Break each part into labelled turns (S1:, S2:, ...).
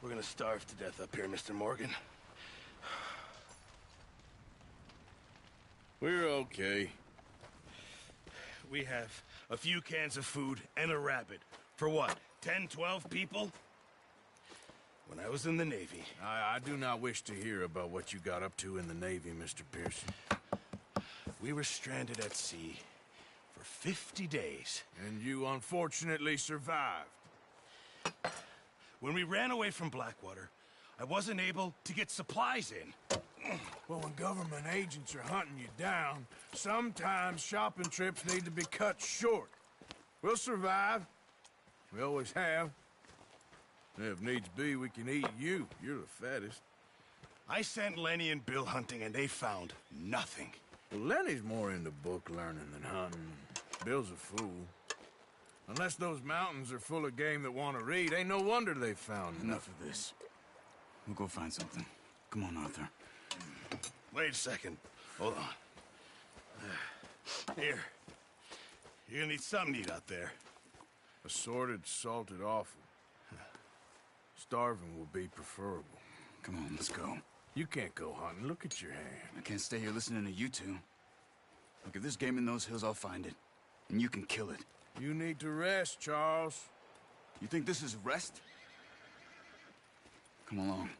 S1: We're gonna starve to death up here, Mr. Morgan.
S2: We're okay.
S1: We have a few cans of food and a rabbit. For what, 10, 12 people? When I was in the Navy...
S2: I do not wish to hear about what you got up to in the Navy, Mr. Pearson.
S1: We were stranded at sea for 50 days.
S2: And you unfortunately survived.
S1: When we ran away from Blackwater, I wasn't able to get supplies in.
S2: Well, when government agents are hunting you down, sometimes shopping trips need to be cut short. We'll survive. We always have. If needs be, we can eat you. You're the fattest.
S1: I sent Lenny and Bill hunting, and they found nothing.
S2: Well, Lenny's more into book learning than hunting. Bill's a fool. Unless those mountains are full of game that want to read, ain't no wonder they found
S3: Enough of this. We'll go find something. Come on, Arthur.
S1: Wait a second. Hold on. Here. You're gonna need something to eat out there.
S2: Assorted, salted offal. Starving will be preferable.
S3: Come on, let's go.
S2: You can't go hunting. Look at your hand.
S3: I can't stay here listening to you two. Look, if there's game in those hills, I'll find it. And you can kill it.
S2: You need to rest, Charles.
S3: You think this is rest? Come along.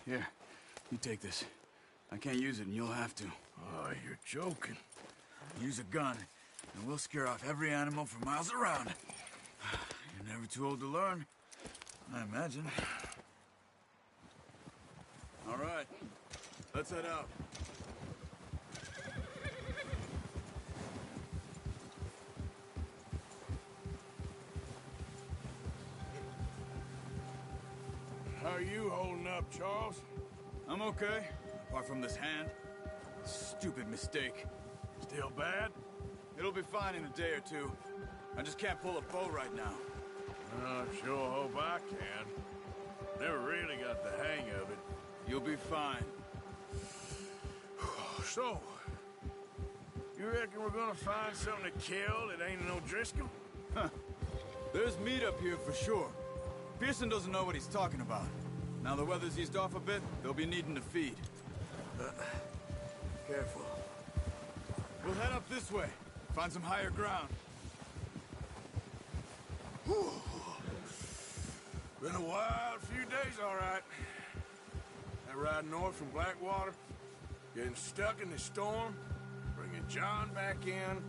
S3: Here, you take this. I can't use it, and you'll have to.
S2: Oh, you're joking.
S3: Use a gun, and we'll scare off every animal for miles around. You're never too old to learn, I imagine. All right, let's head out.
S2: How are you holding up, Charles?
S3: I'm okay, apart from this hand. Stupid mistake.
S2: Still bad?
S3: It'll be fine in a day or two. I just can't pull a bow right now.
S2: I sure hope I can. Never really got the hang of it.
S3: You'll be fine.
S2: So, you reckon we're gonna find something to kill that ain't no Driscoll?
S3: Huh. There's meat up here for sure. Pearson doesn't know what he's talking about. Now the weather's eased off a bit, they'll be needing to feed. Careful. We'll head up this way. Find some higher ground.
S2: Whew. Been a wild few days, all right. That ride north from Blackwater, getting stuck in the storm, bringing John back in.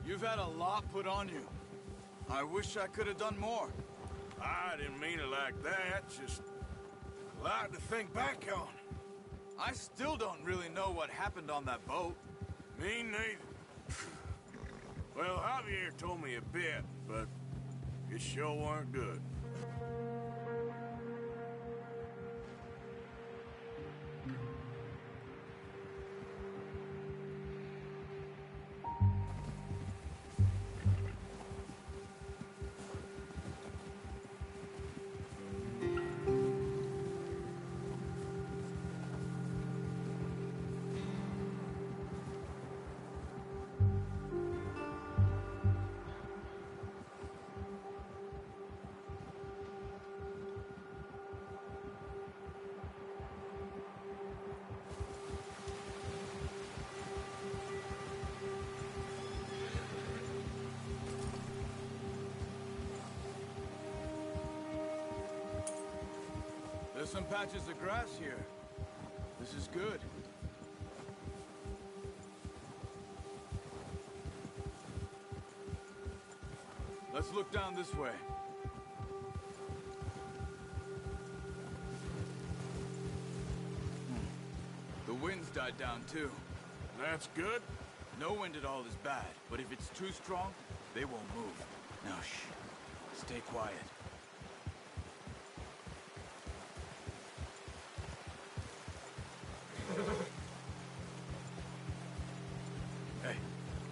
S3: You've had a lot put on you. I wish I could have done more.
S2: I didn't mean it like that, just a lot to think back on.
S3: I still don't really know what happened on that boat.
S2: Me neither. Well, Javier told me a bit, but it sure weren't good.
S3: There's some patches of grass here. This is good. Let's look down this way. wind's died down, too.
S2: That's good.
S3: No wind at all is bad, but if it's too strong, they won't move. Now, shh. Stay quiet. Hey,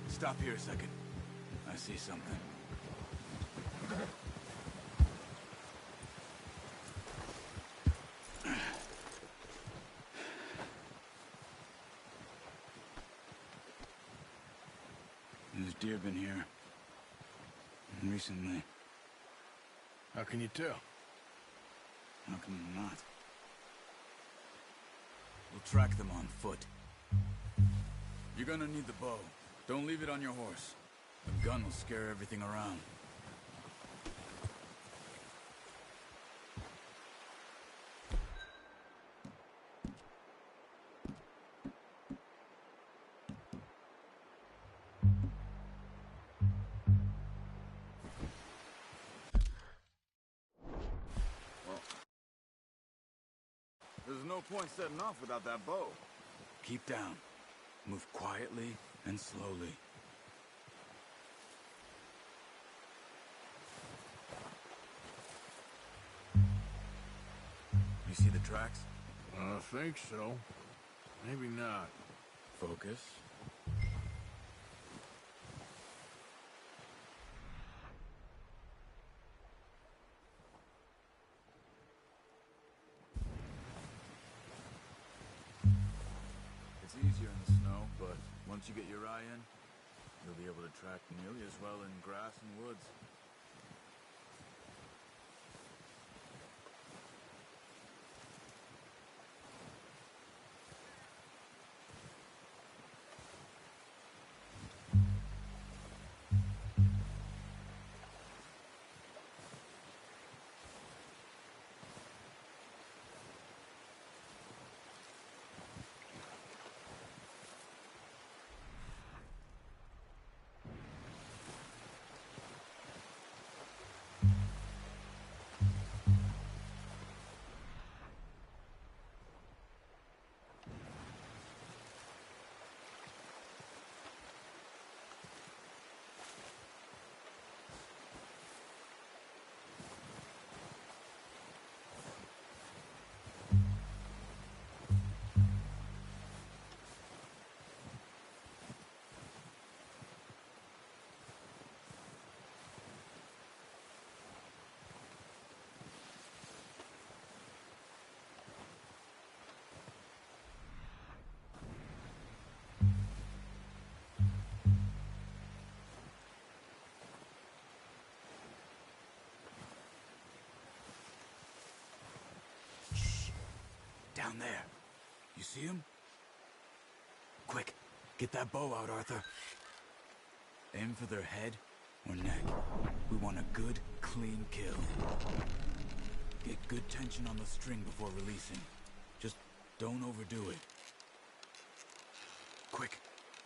S3: stop here a second. I see something. There's deer been here. Recently.
S2: How can you tell?
S3: How can you not? We'll track them on foot. You're gonna need the bow. Don't leave it on your horse. The gun will scare everything around.
S4: There's no point setting off without that bow.
S3: Keep down. Move quietly and slowly. You see the tracks?
S2: I think so. Maybe not.
S3: Focus. It's easier in the snow, but once you get your eye in, you'll be able to track nearly as well in grass and woods. Down there. You see him? Quick, get that bow out, Arthur. Aim for their head or neck. We want a good, clean kill. Get good tension on the string before releasing. Just don't overdo it. Quick,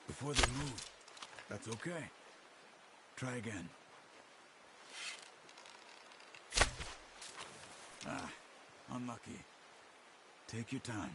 S3: before they move. That's okay. Try again. Ah, unlucky. Take your time.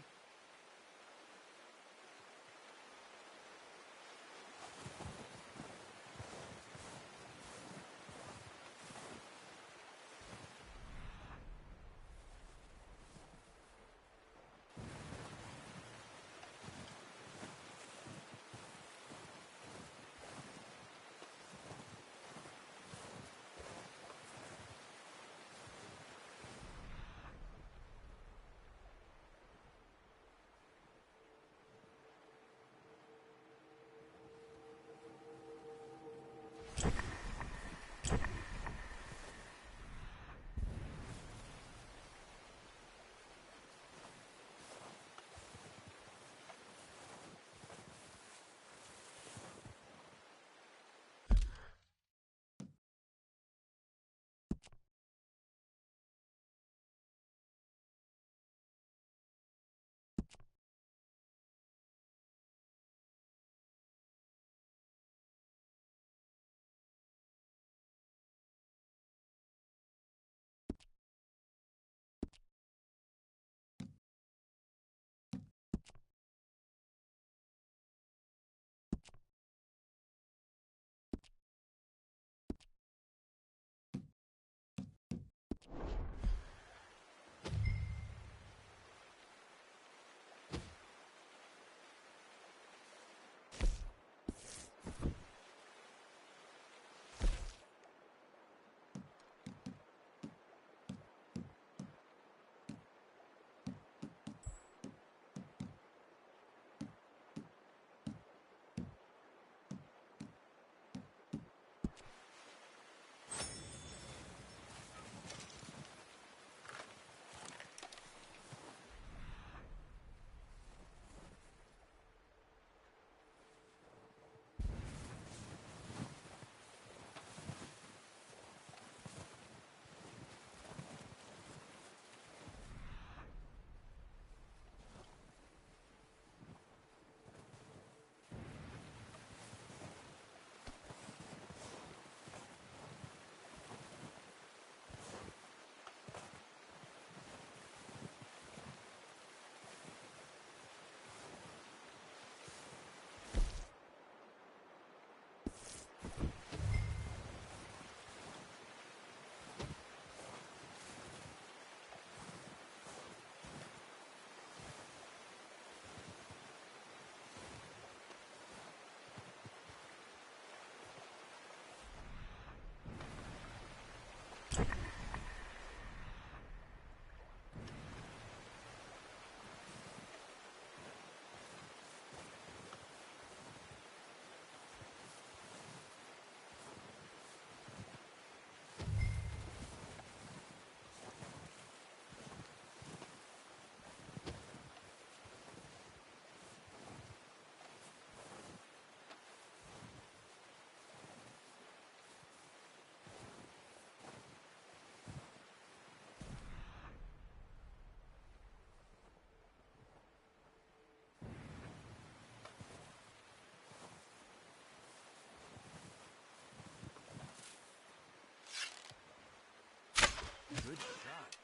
S3: Good shot.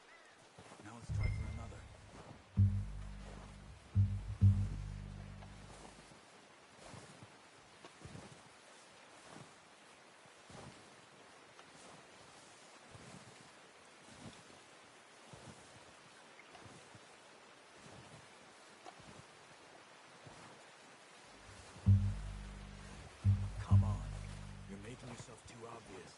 S3: Now let's try for another. Come on. You're making yourself too obvious.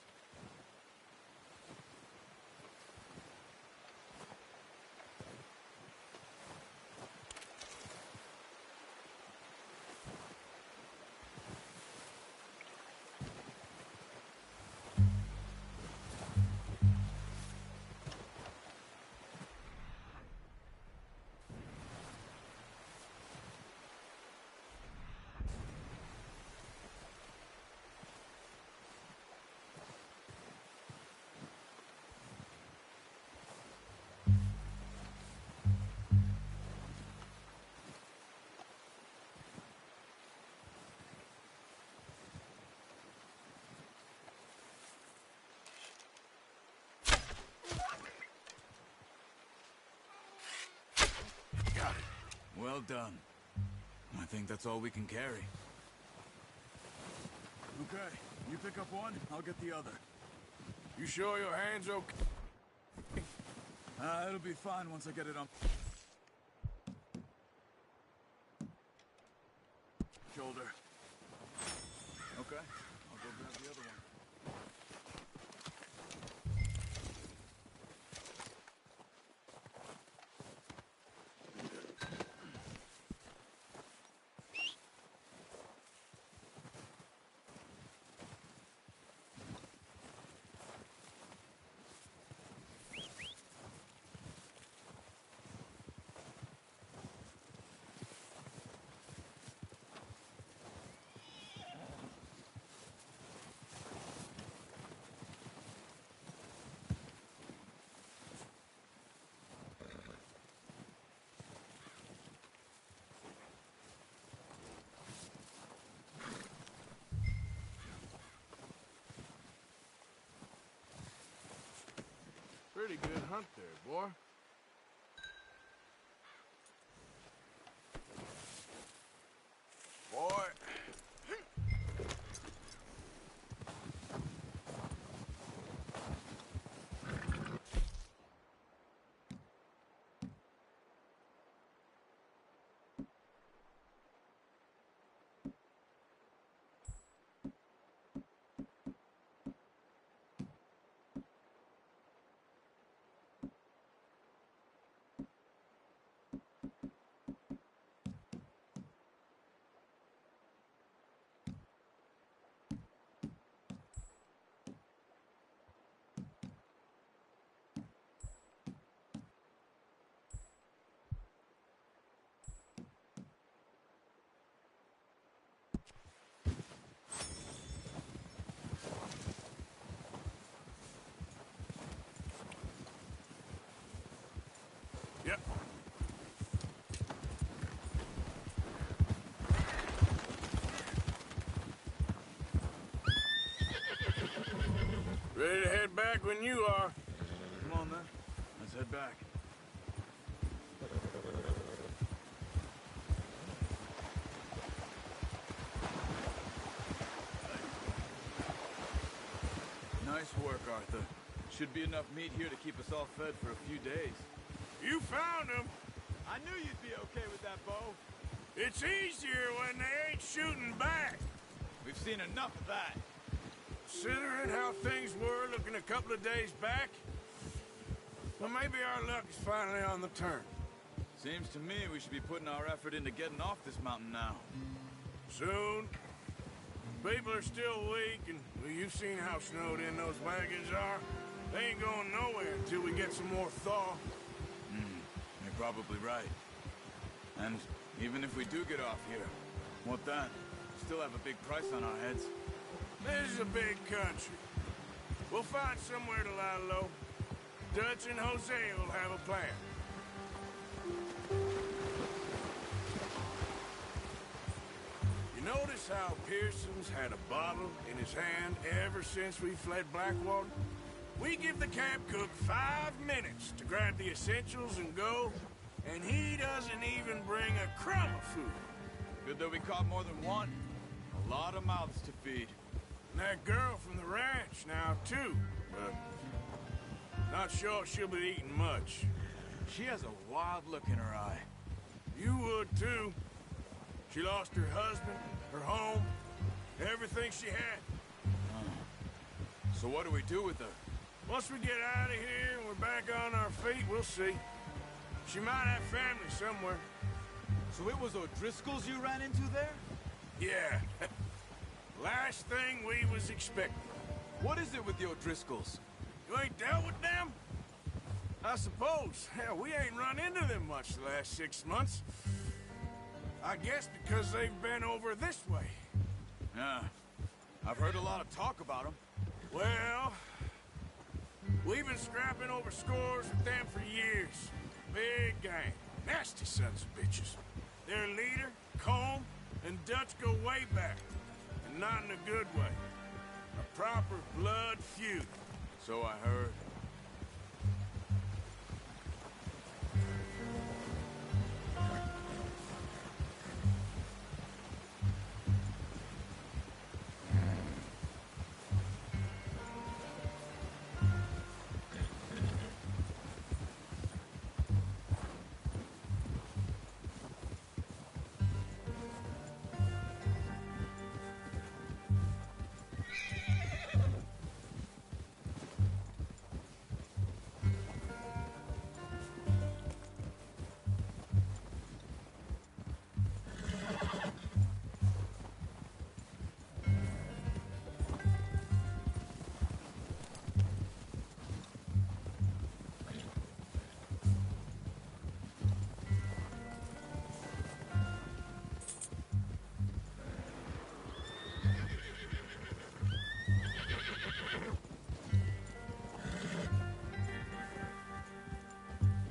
S3: Well done. I think that's all we can carry.
S4: Okay, you pick up one, I'll get the other.
S2: You sure your hand's okay?
S4: It'll be fine once I get it on... shoulder. Okay, I'll go grab the other one.
S2: Pretty good hunt there, boy. Boy. Yep. Ready to head back when you are.
S4: Come on then, let's head back. Nice work, Arthur. Should be enough meat here to keep us all fed for a few days.
S2: You found him.
S4: I knew you'd be okay with that bow.
S2: It's easier when they ain't shooting back.
S4: We've seen enough of that.
S2: Considering how things were looking a couple of days back, well, maybe our luck is finally on the turn.
S4: Seems to me we should be putting our effort into getting off this mountain now.
S2: Soon. People are still weak, and well, you've seen how snowed in those wagons are. They ain't going nowhere until we get some more thaw.
S4: You're probably right. And even if we do get off here, what then? Still have a big price on our heads.
S2: This is a big country. We'll find somewhere to lie low. Dutch and Jose will have a plan. You notice how Pearson's had a bottle in his hand ever since we fled Blackwater? We give the camp cook 5 minutes to grab the essentials and go, and he doesn't even bring a crumb of food.
S4: Good that we caught more than one. A lot of mouths to feed.
S2: And that girl from the ranch now, too, but not sure she'll be eating much.
S4: She has a wild look in her eye.
S2: You would, too. She lost her husband, her home, everything she had.
S4: So what do we do with her?
S2: Once we get out of here and we're back on our feet, we'll see. She might have family somewhere.
S4: So it was O'Driscoll's you ran into there?
S2: Yeah. Last thing we was expecting.
S4: What is it with the O'Driscolls?
S2: You ain't dealt with them? I suppose. Hell, we ain't run into them much the last 6 months. I guess because they've been over this way.
S4: Yeah. I've heard a lot of talk about them.
S2: Well, we've been scrapping over scores with them for years. Big gang. Nasty sons of bitches. Their leader, Colm, and Dutch go way back. And not in a good way. A proper blood feud.
S4: So I heard.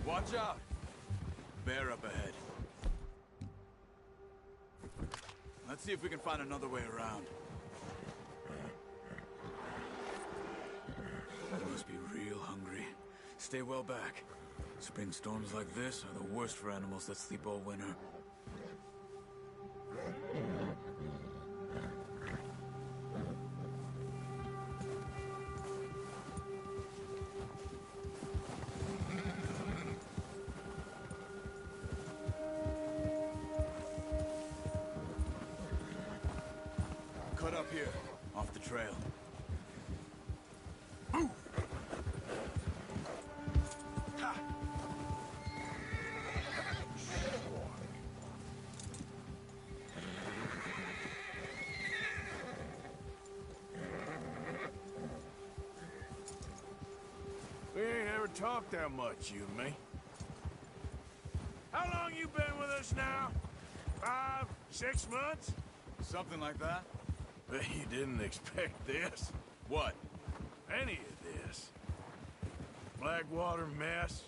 S4: Watch out! Bear up ahead. Let's see if we can find another way around. They must be real hungry. Stay well back. Spring storms like this are the worst for animals that sleep all winter. Cut up here, off the trail.
S2: Move! We ain't ever talked that much, you and me. How long you been with us now? 5, 6 months?
S4: Something like that?
S2: Bet you didn't expect this.
S4: What?
S2: Any of this. Blackwater mess.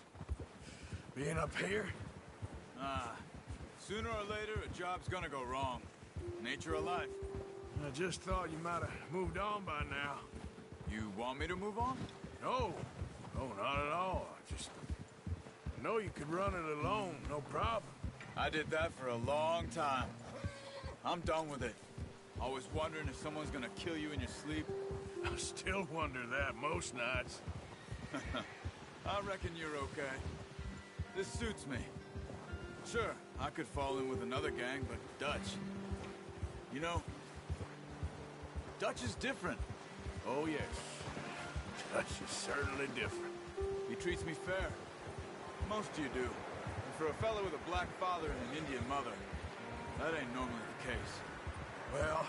S2: Being up here.
S4: Sooner or later, a job's gonna go wrong. Nature of life.
S2: I just thought you might have moved on by now.
S4: You want me to move on?
S2: No. No, not at all. I know you could run it alone, no problem.
S4: I did that for a long time. I'm done with it. Always wondering if someone's gonna kill you in your sleep.
S2: I still wonder that most nights.
S4: I reckon you're okay. This suits me. Sure, I could fall in with another gang, but Dutch... You know, Dutch is different.
S2: Oh, yes. Dutch is certainly different.
S4: He treats me fair. Most of you do. And for a fellow with a black father and an Indian mother, that ain't normally the case.
S2: Well,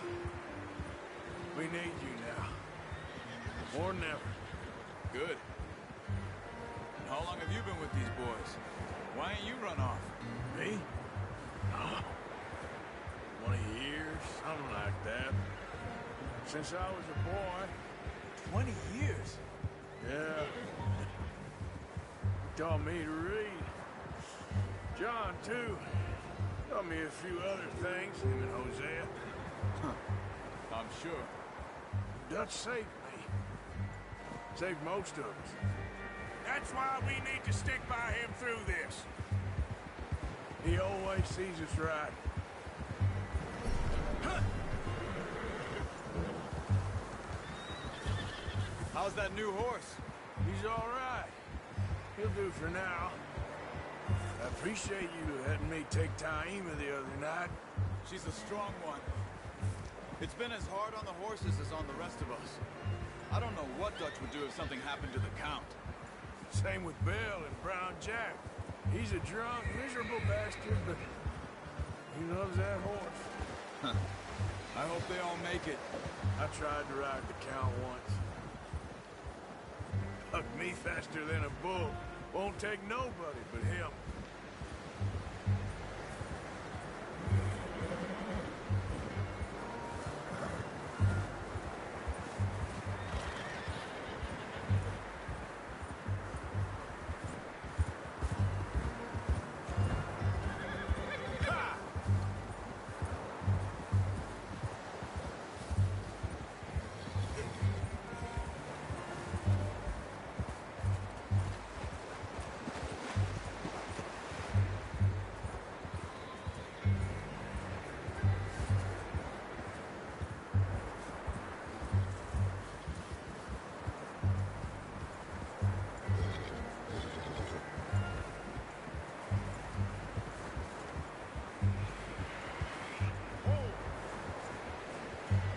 S2: we need you now. More than ever.
S4: Good. And how long have you been with these boys? Why ain't you run off?
S2: Me? Oh, 20 years, something like that. Since I was a boy.
S4: 20 years?
S2: Yeah. Taught me to read. John, too. Taught me a few other things, him and Hosea.
S4: I'm sure.
S2: Dutch saved me. Saved most of us. That's why we need to stick by him through this. He always sees us right.
S4: How's that new horse?
S2: He's all right. He'll do for now. I appreciate you letting me take Taima the other night.
S4: She's a strong one. It's been as hard on the horses as on the rest of us. I don't know what Dutch would do if something happened to the Count.
S2: Same with Bill and Brown Jack. He's a drunk, miserable bastard, but he loves that horse.
S4: I hope they all make it.
S2: I tried to ride the Count once. Hugged me faster than a bull. Won't take nobody but him.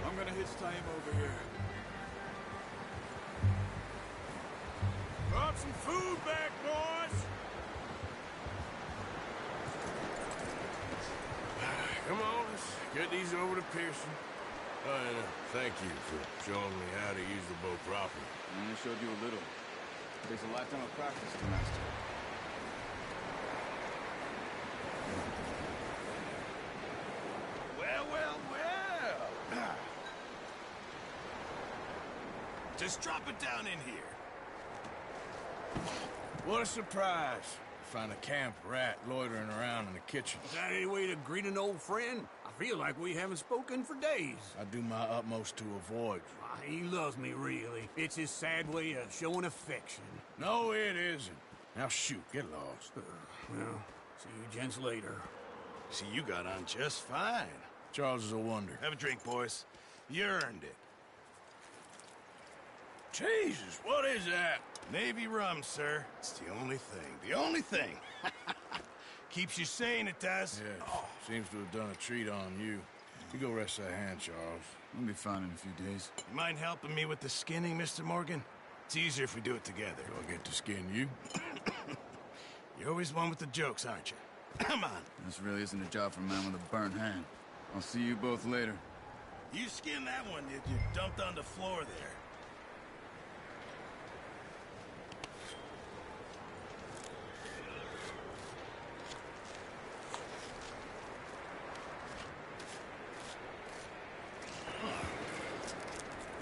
S4: I'm gonna hitch time over here.
S2: Brought some food back, boys! Come on, let's get these over to Pearson. Oh, and thank you for showing me how to use the bow properly.
S4: I only showed you a little. It takes a lifetime of practice to master.
S1: Well, well, well. Just drop it down in here.
S2: What a surprise. Find a camp rat loitering around in the kitchen.
S5: Is that any way to greet an old friend? I feel like we haven't spoken for days.
S2: I do my utmost to avoid you.
S5: Ah, he loves me, really. It's his sad way of showing affection.
S2: No, it isn't. Now shoot, get lost.
S5: Well, see you gents later.
S1: See, you got on just fine.
S2: Charles is a wonder.
S1: Have a drink, boys. You earned it.
S2: Jesus, what is that?
S1: Navy rum, sir. It's the only thing. The only thing. Keeps you sane, it does.
S2: Yes, seems to have done a treat on you. You go rest that hand, Charles.
S4: We'll be fine in a few days.
S1: You mind helping me with the skinning, Mr. Morgan? It's easier if we do it together.
S2: Do I get to skin you?
S1: You're always one with the jokes, aren't you? Come on.
S4: This really isn't a job for a man with a burnt hand. I'll see you both later.
S1: You skinned that one you dumped on the floor there.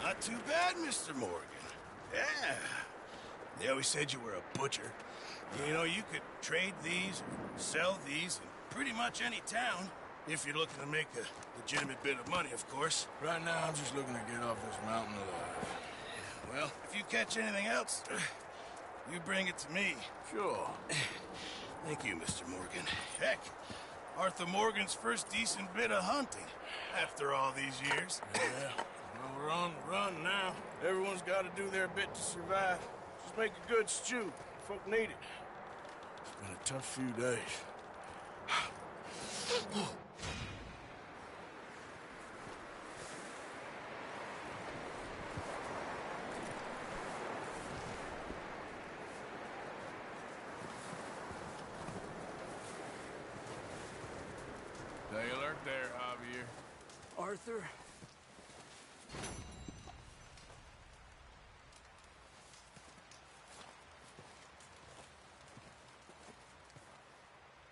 S1: Not too bad, Mr. Morgan. Yeah. They always said you were a butcher. You know, you could trade these or sell these in pretty much any town, if you're looking to make a legitimate bit of money, of course.
S2: Right now, I'm just looking to get off this mountain alive.
S1: Well, if you catch anything else, you bring it to me.
S2: Sure.
S1: Thank you, Mr. Morgan. Heck, Arthur Morgan's first decent bit of hunting after all these years.
S2: Yeah. Well, run now. Everyone's got to do their bit to survive. Just make a good stew. Folk need it. It's been a tough few days. Stay alert there, Javier.
S5: Arthur?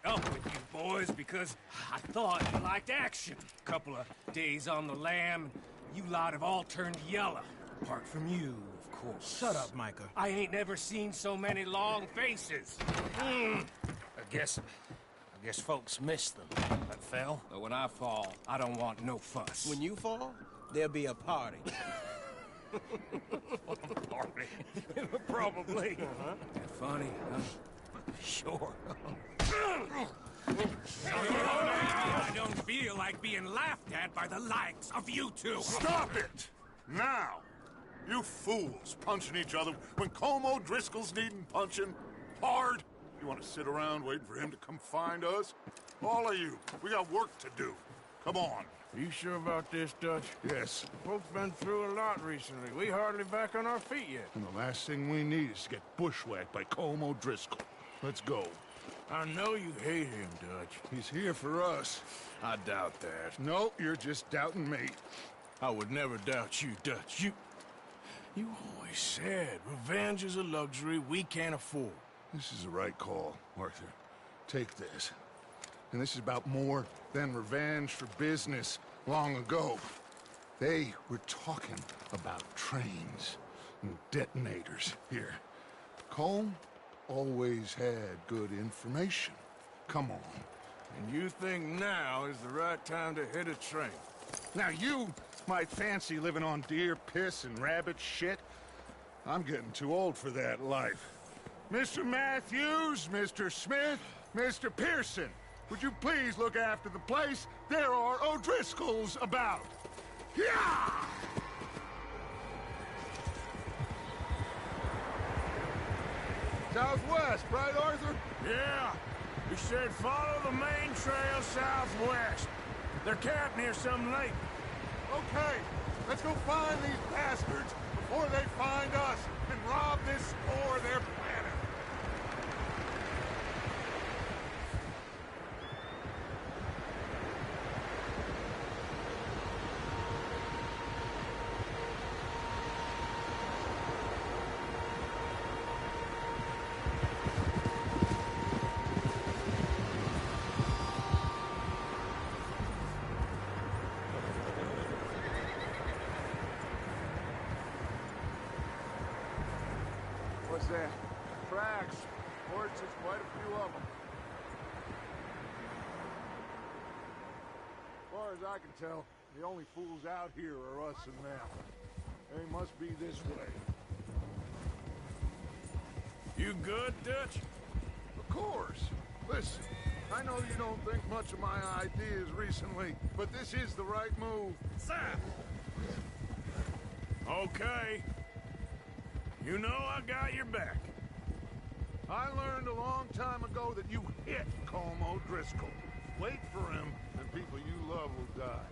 S5: Up with you boys because I thought you liked action. Couple of days on the lam, you lot have all turned yellow. Apart from you, of course.
S6: Shut up, Micah.
S5: I ain't never seen so many long faces.
S6: I guess folks miss them. That fell.
S5: But when I fall, I don't want no fuss.
S6: When you fall, there'll be a party. Probably.
S5: Funny, huh?
S6: Sure.
S5: I don't feel like being laughed at by the likes of you two.
S7: Stop it! Now! You fools punching each other when Colm O'Driscoll's needing punching. Hard! You want to sit around waiting for him to come find us? All of you, we got work to do. Come on.
S2: You sure about this, Dutch?
S7: Yes.
S2: Folks been through a lot recently. We hardly back on our feet yet.
S7: And the last thing we need is to get bushwhacked by Colm O'Driscoll. Let's go.
S2: I know you hate him, Dutch.
S7: He's here for us.
S2: I doubt that.
S7: No, you're just doubting me.
S2: I would never doubt you, Dutch. You always said revenge is a luxury we can't afford.
S7: This is the right call, Arthur. Take this. And this is about more than revenge for business long ago. They were talking about trains and detonators here. Colm always had good information. Come on.
S2: And you think now is the right time to hit a train?
S7: Now you might fancy living on deer piss and rabbit shit. I'm getting too old for that life. Mr. Matthews, Mr. Smith, Mr. Pearson, would you please look after the place? There are O'Driscolls about. Yeah! Southwest, right, Arthur?
S2: Yeah. We said follow the main trail southwest. They're camped near some lake.
S7: Okay, let's go find these bastards before they find us and rob this store of their planet. What's that? Tracks. Horses, quite a few of them. As far as I can tell, the only fools out here are us and them. They must be this way.
S2: You good, Dutch?
S7: Of course. Listen, I know you don't think much of my ideas recently, but this is the right move.
S2: Sir! Okay. You know I got your back.
S7: I learned a long time ago that you hit Colm O'Driscoll. Wait for him, and people you love will die.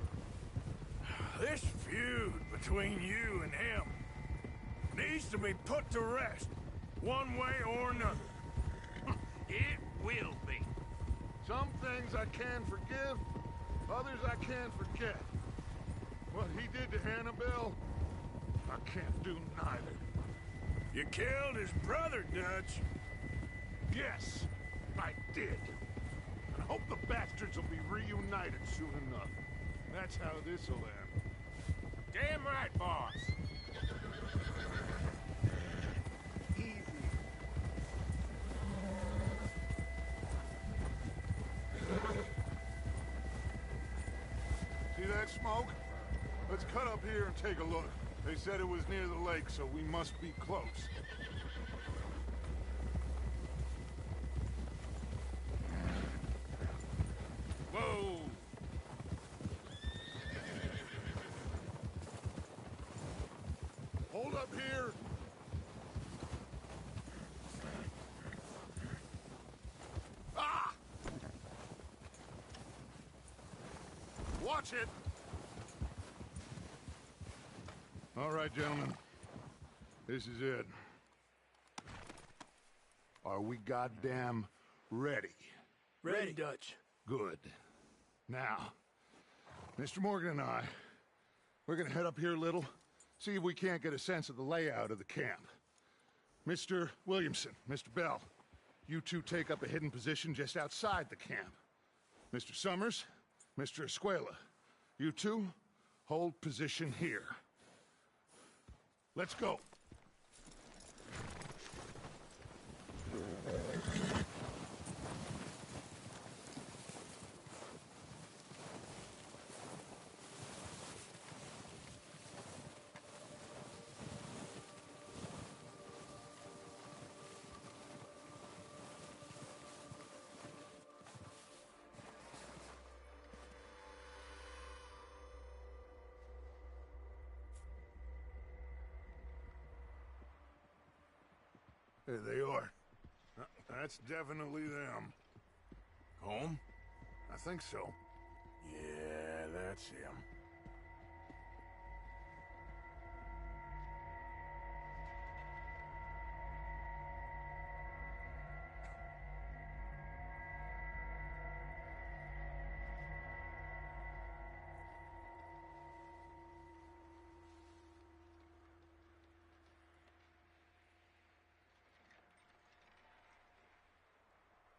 S2: This feud between you and him needs to be put to rest, one way or another.
S5: It will be.
S7: Some things I can forgive, others I can't forget. What he did to Annabelle, I can't do neither.
S2: You killed his brother, Dutch.
S7: Yes, I did. I hope the bastards will be reunited soon enough. That's how this'll end.
S5: Damn right, boss.
S7: Easy. See that smoke? Let's cut up here and take a look. They said it was near the lake, so we must be close.
S5: Whoa.
S7: Hold up here. Ah! Watch it. All right, gentlemen. This is it. Are we goddamn ready?
S2: Ready, Dutch.
S7: Good. Now, Mr. Morgan and I, we're gonna head up here a little, see if we can't get a sense of the layout of the camp. Mr. Williamson, Mr. Bell, you two take up a hidden position just outside the camp. Mr. Summers, Mr. Escuela, you two hold position here. Let's go. There they are. That's definitely them.
S2: Home?
S7: I think so.
S2: Yeah, that's him.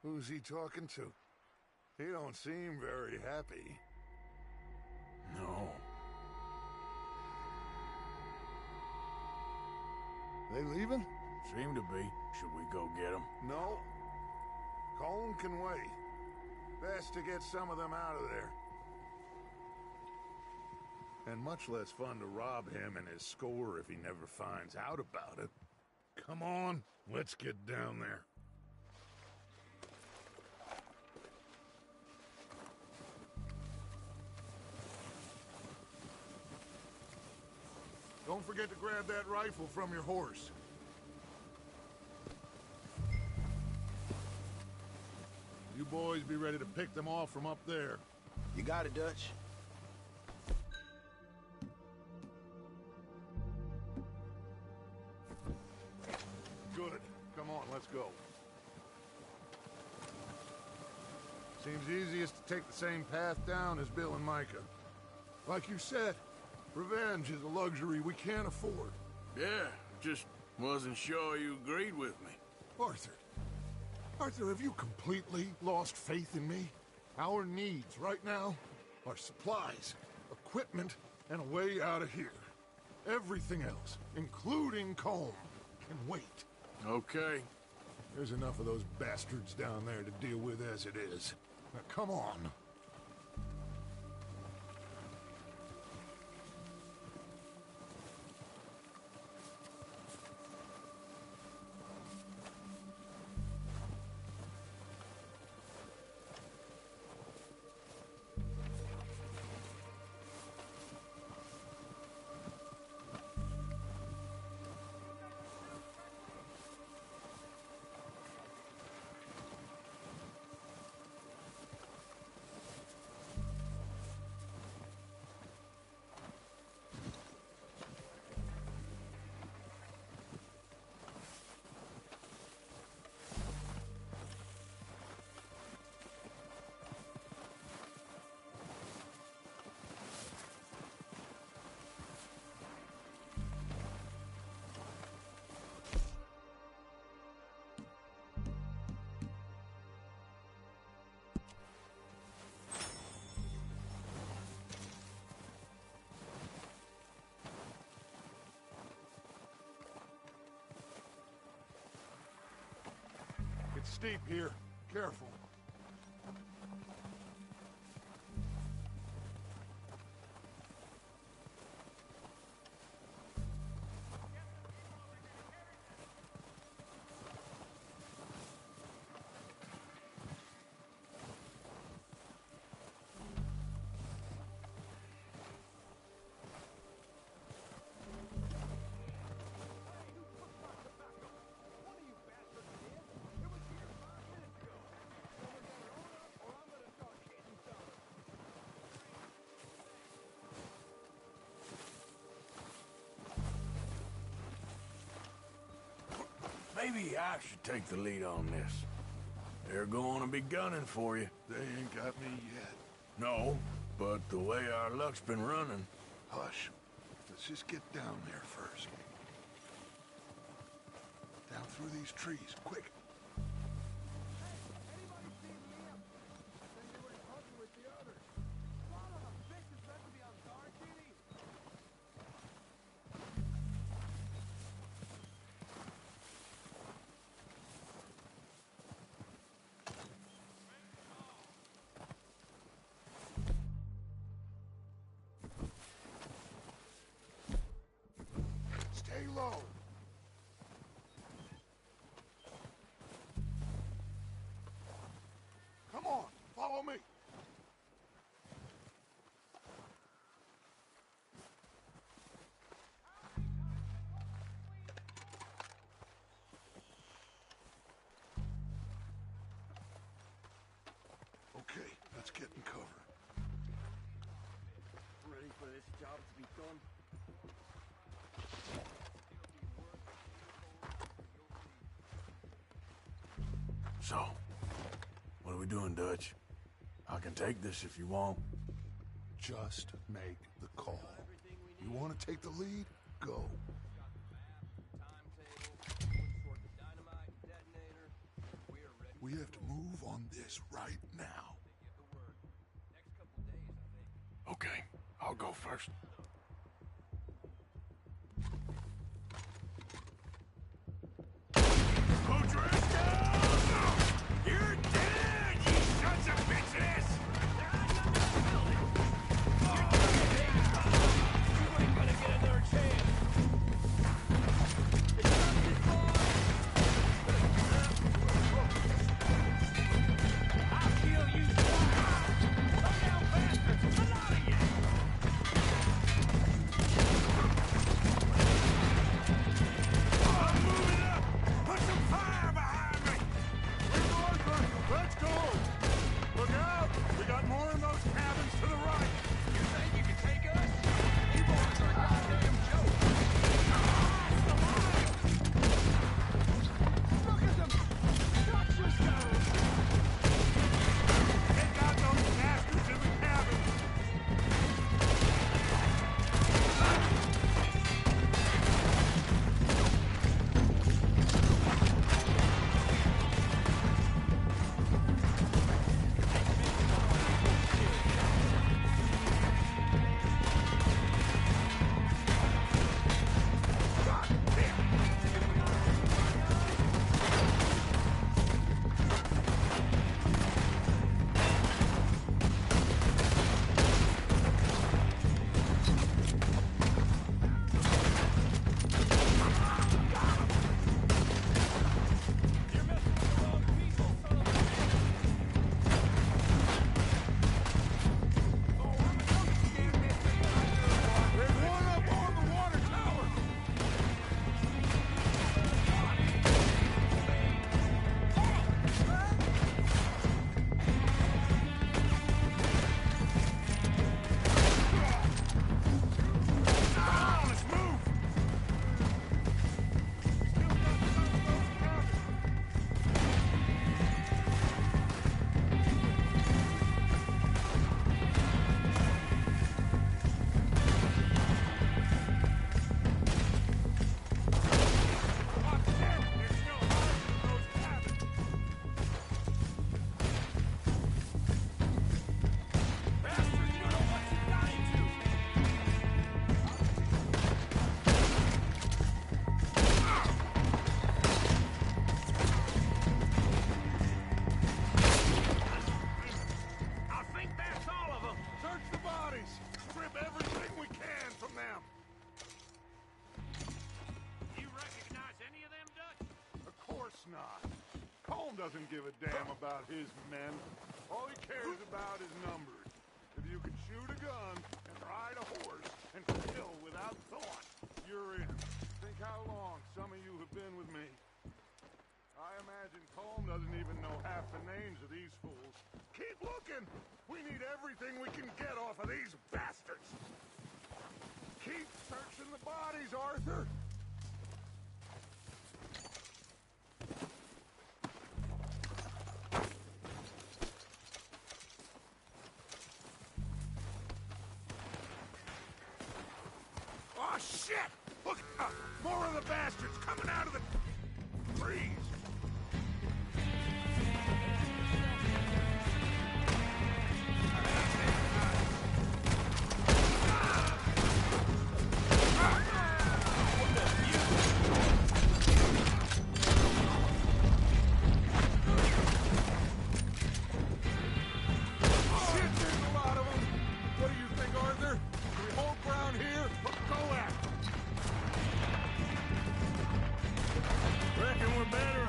S7: Who's he talking to? He don't seem very happy.
S2: No.
S7: They leaving?
S2: Seem to be. Should we go get him?
S7: No. Colm can wait. Best to get some of them out of there. And much less fun to rob him and his score if he never finds out about it. Come on, let's get down there. Don't forget to grab that rifle from your horse. You boys be ready to pick them off from up there.
S1: You got it, Dutch.
S7: Good. Come on, let's go. Seems easiest to take the same path down as Bill and Micah. Like you said, revenge is a luxury we can't afford.
S2: Yeah, just wasn't sure you agreed with me.
S7: Arthur. Arthur, have you completely lost faith in me? Our needs right now are supplies, equipment, and a way out of here. Everything else, including Colm, can wait.
S2: Okay.
S7: There's enough of those bastards down there to deal with as it is. Now, come on. It's steep here. Careful.
S2: Maybe I should take the lead on this. They're going to be gunning for you.
S7: They ain't got me yet.
S2: No, but the way our luck's been running...
S7: Hush. Let's just get down there first. Down through these trees, quick. Stay low.
S2: So, what are we doing, Dutch? I can take this if you want.
S7: Just make the call. You want to take the lead? Go. We have to move on this right now.
S2: Okay, I'll go first.
S1: You're dead, you sons of bitches! You ain't gonna get another chance. I'll kill you twice. Slow down, bastards! A lot of you! I'm moving up! Put some fire behind me!
S7: Let's go! Look out! We got more in those cabins to the right!
S1: You think you can take us? You boys are a goddamn joke! Look at them! Dutchess goes!
S7: Take out those bastards in the cabins! There's one up on the water tower!
S1: Let's move! I think that's all of them.
S7: Search the bodies! Strip everything we can from them!
S1: You recognize any of them, Dutch?
S7: Of course not. Colm doesn't give a damn about his men. All he cares about is numbers. If you can shoot a gun and ride a horse and kill without thought, you're in. Think how long some of you have been with me. I imagine Colm doesn't even know half the names of these fools. Keep looking! We need everything we can get off of these bastards! Keep searching the bodies, Arthur!
S1: Oh, shit! Look, more of the bastards coming out of the trees.
S7: Shit, there's a lot of them! What do you think, Arthur? Do we hold ground here or go at it?
S2: Reckon we're better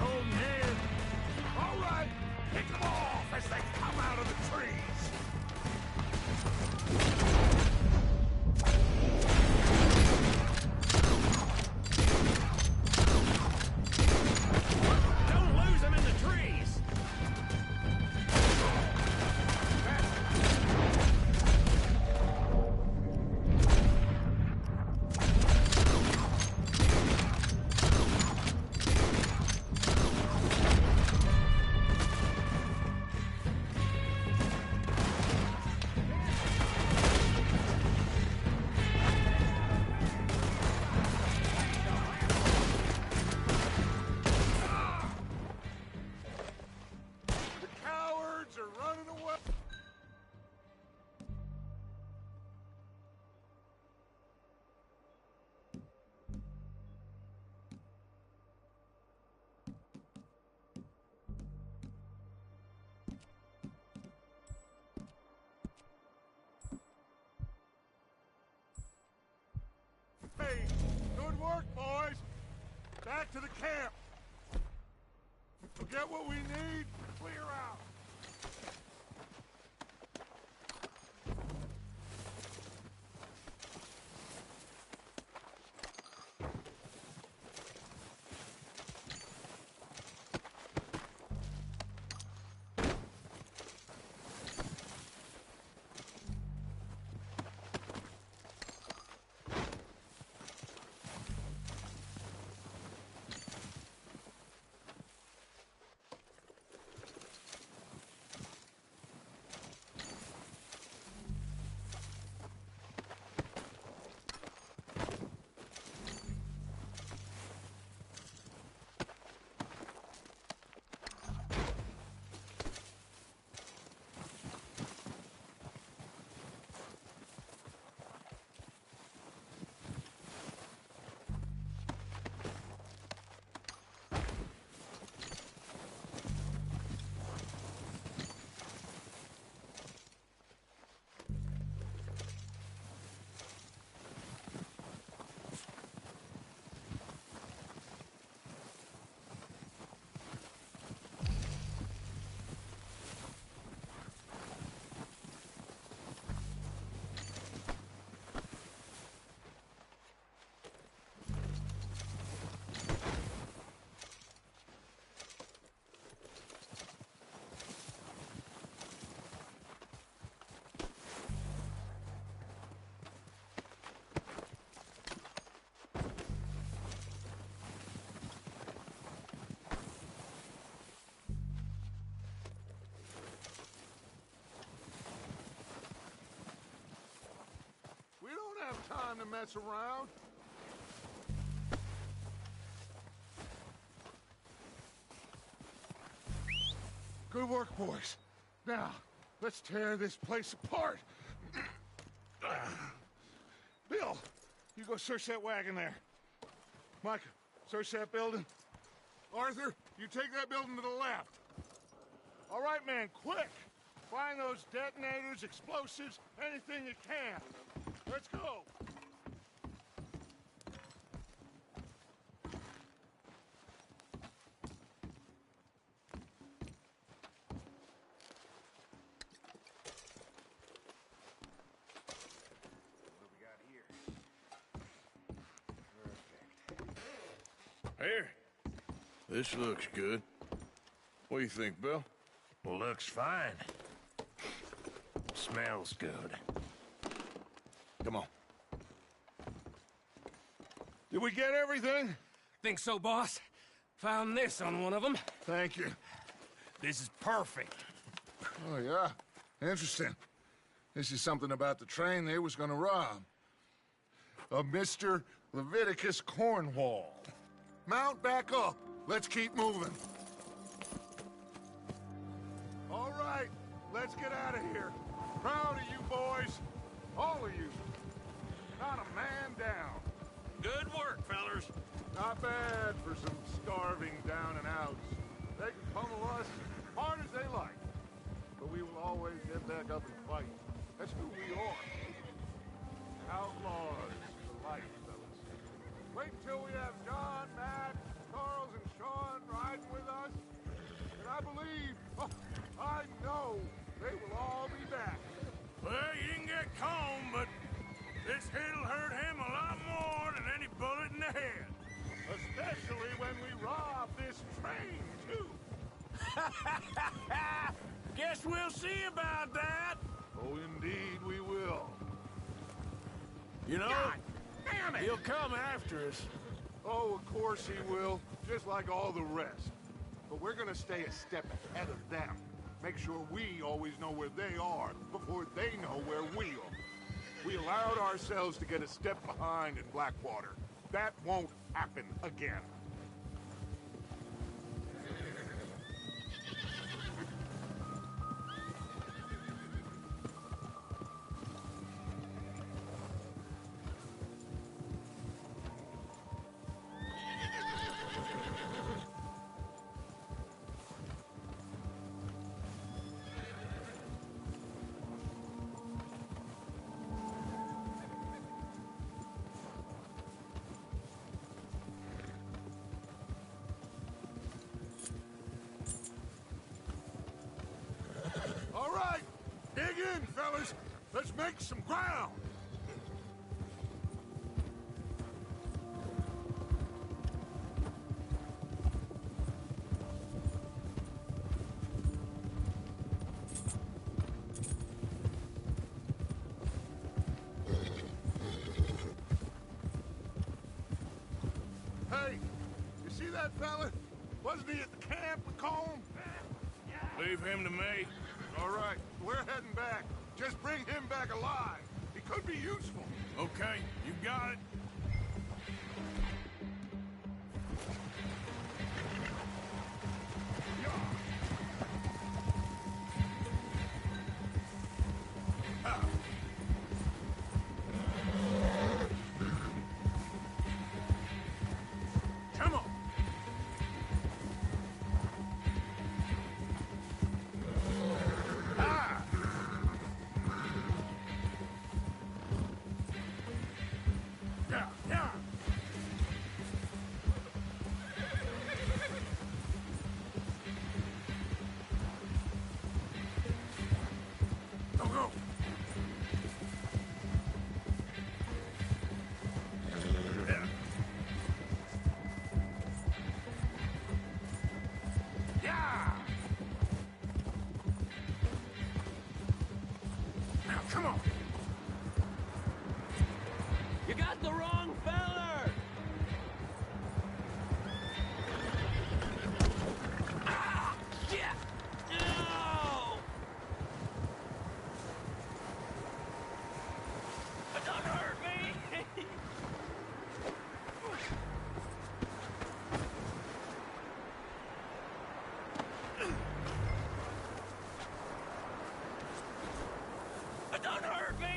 S7: work, boys! Back to the camp! We'll get what we need, clear out! We don't have time to mess around. Good work, boys. Now, let's tear this place apart. Bill, you go search that wagon there. Mike, search that building. Arthur, you take that building to the left. All right, man, quick. Find those detonators, explosives, anything you can. Let's go.
S2: Here. This looks good. What do you think, Bill?
S6: Looks fine. Smells good.
S2: Come on.
S7: Did we get everything?
S5: Think so, boss? Found this on one of them.
S7: Thank you.
S5: This is perfect.
S7: Oh, yeah? Interesting. This is something about the train they was gonna rob. Of Mr. Leviticus Cornwall. Mount back up. Let's keep moving. All right, let's get out of here. Proud of you boys. All of you. Not a man down.
S6: Good work, fellers.
S7: Not bad for some starving down and outs. They can pummel us as hard as they like. But we will always get back up and fight. That's who we are. Outlaws for life, fellas. Wait till we have John, Matt, Charles, and Sean riding with us. And I believe, I know, they will all be back.
S2: Well, you didn't get Combe, but this hit'll hurt him a lot more than any bullet in the head.
S7: Especially when we rob this train, too.
S2: Guess we'll see about that.
S7: Oh, indeed we will.
S2: You know,
S6: Damn it!
S2: he'll come after us.
S7: Oh, of course he will, just like all the rest. But we're gonna stay a step ahead of them. Make sure we always know where they are before they know where we are. We allowed ourselves to get a step behind in Blackwater. That won't happen again. boys. Let's make some ground. Hey, you see that fella? Wasn't he at the camp with Colm?
S2: Leave him to me.
S7: All right, we're heading back. Just bring him back alive. He could be useful.
S2: Okay, you got it. Come on. Yeah, yeah. Go, go. Yeah. Yeah. Now, come on.
S6: You got the wrong feller! Ah! Shit! No! Don't hurt me! Don't hurt me!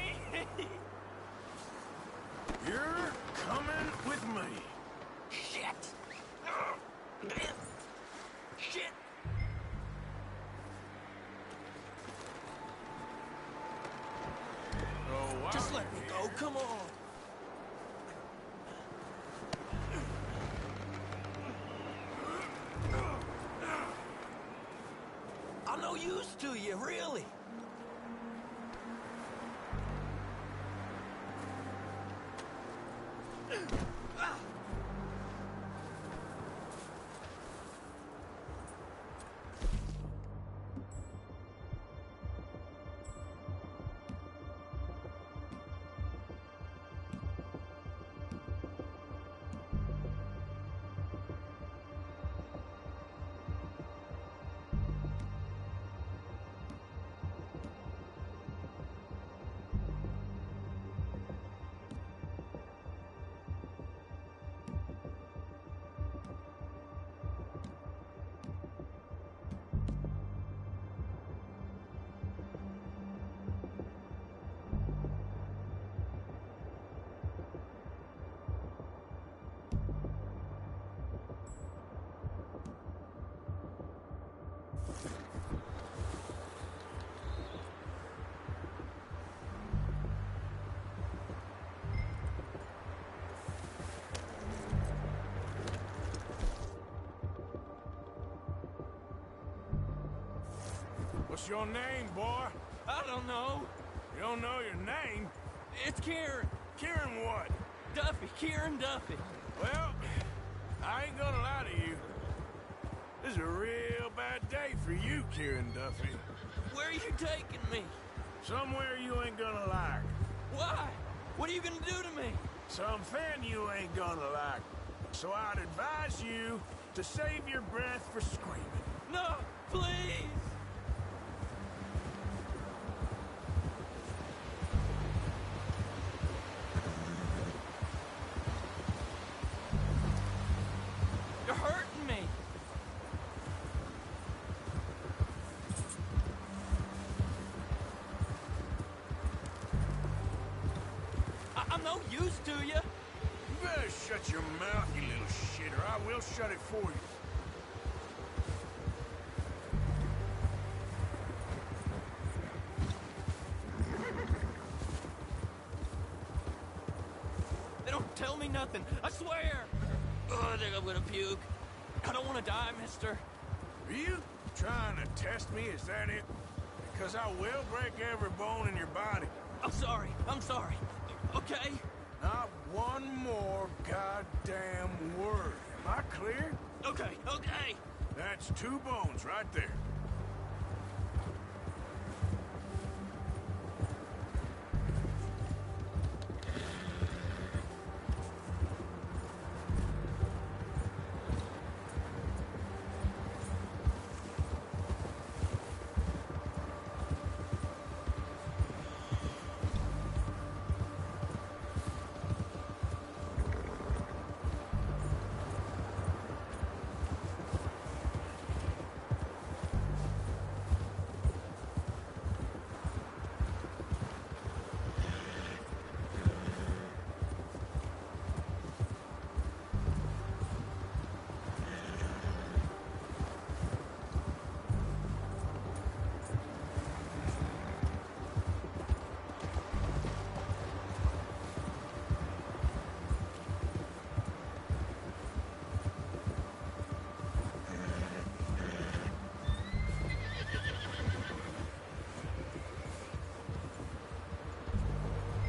S2: You're coming with me.
S6: Shit! Shit!
S2: Oh, wow.
S6: Just let me go, come on! I'm no use to you, really!
S2: What's your name, boy?
S6: I don't know.
S2: You don't know your name?
S6: It's Kieran.
S2: Kieran what?
S6: Duffy. Kieran Duffy.
S2: Well, I ain't gonna lie to you. This is a real bad day for you, Kieran Duffy.
S6: Where are you taking me?
S2: Somewhere you ain't gonna like.
S6: Why? What are you gonna do to me?
S2: Something you ain't gonna like. So I'd advise you to save your breath for screaming.
S6: No, please! You're hurting me! I'm no use to you!
S2: You better shut your mouth, you little shitter. I will shut it for you.
S6: They don't tell me nothing, I swear! Oh, I think I'm gonna puke. I don't want to die, mister.
S2: Are you trying to test me? Is that it? because I will break every bone in your body.
S6: I'm sorry. I'm sorry. Okay?
S2: Not one more goddamn word. Am I clear?
S6: Okay, okay.
S2: That's 2 bones right there.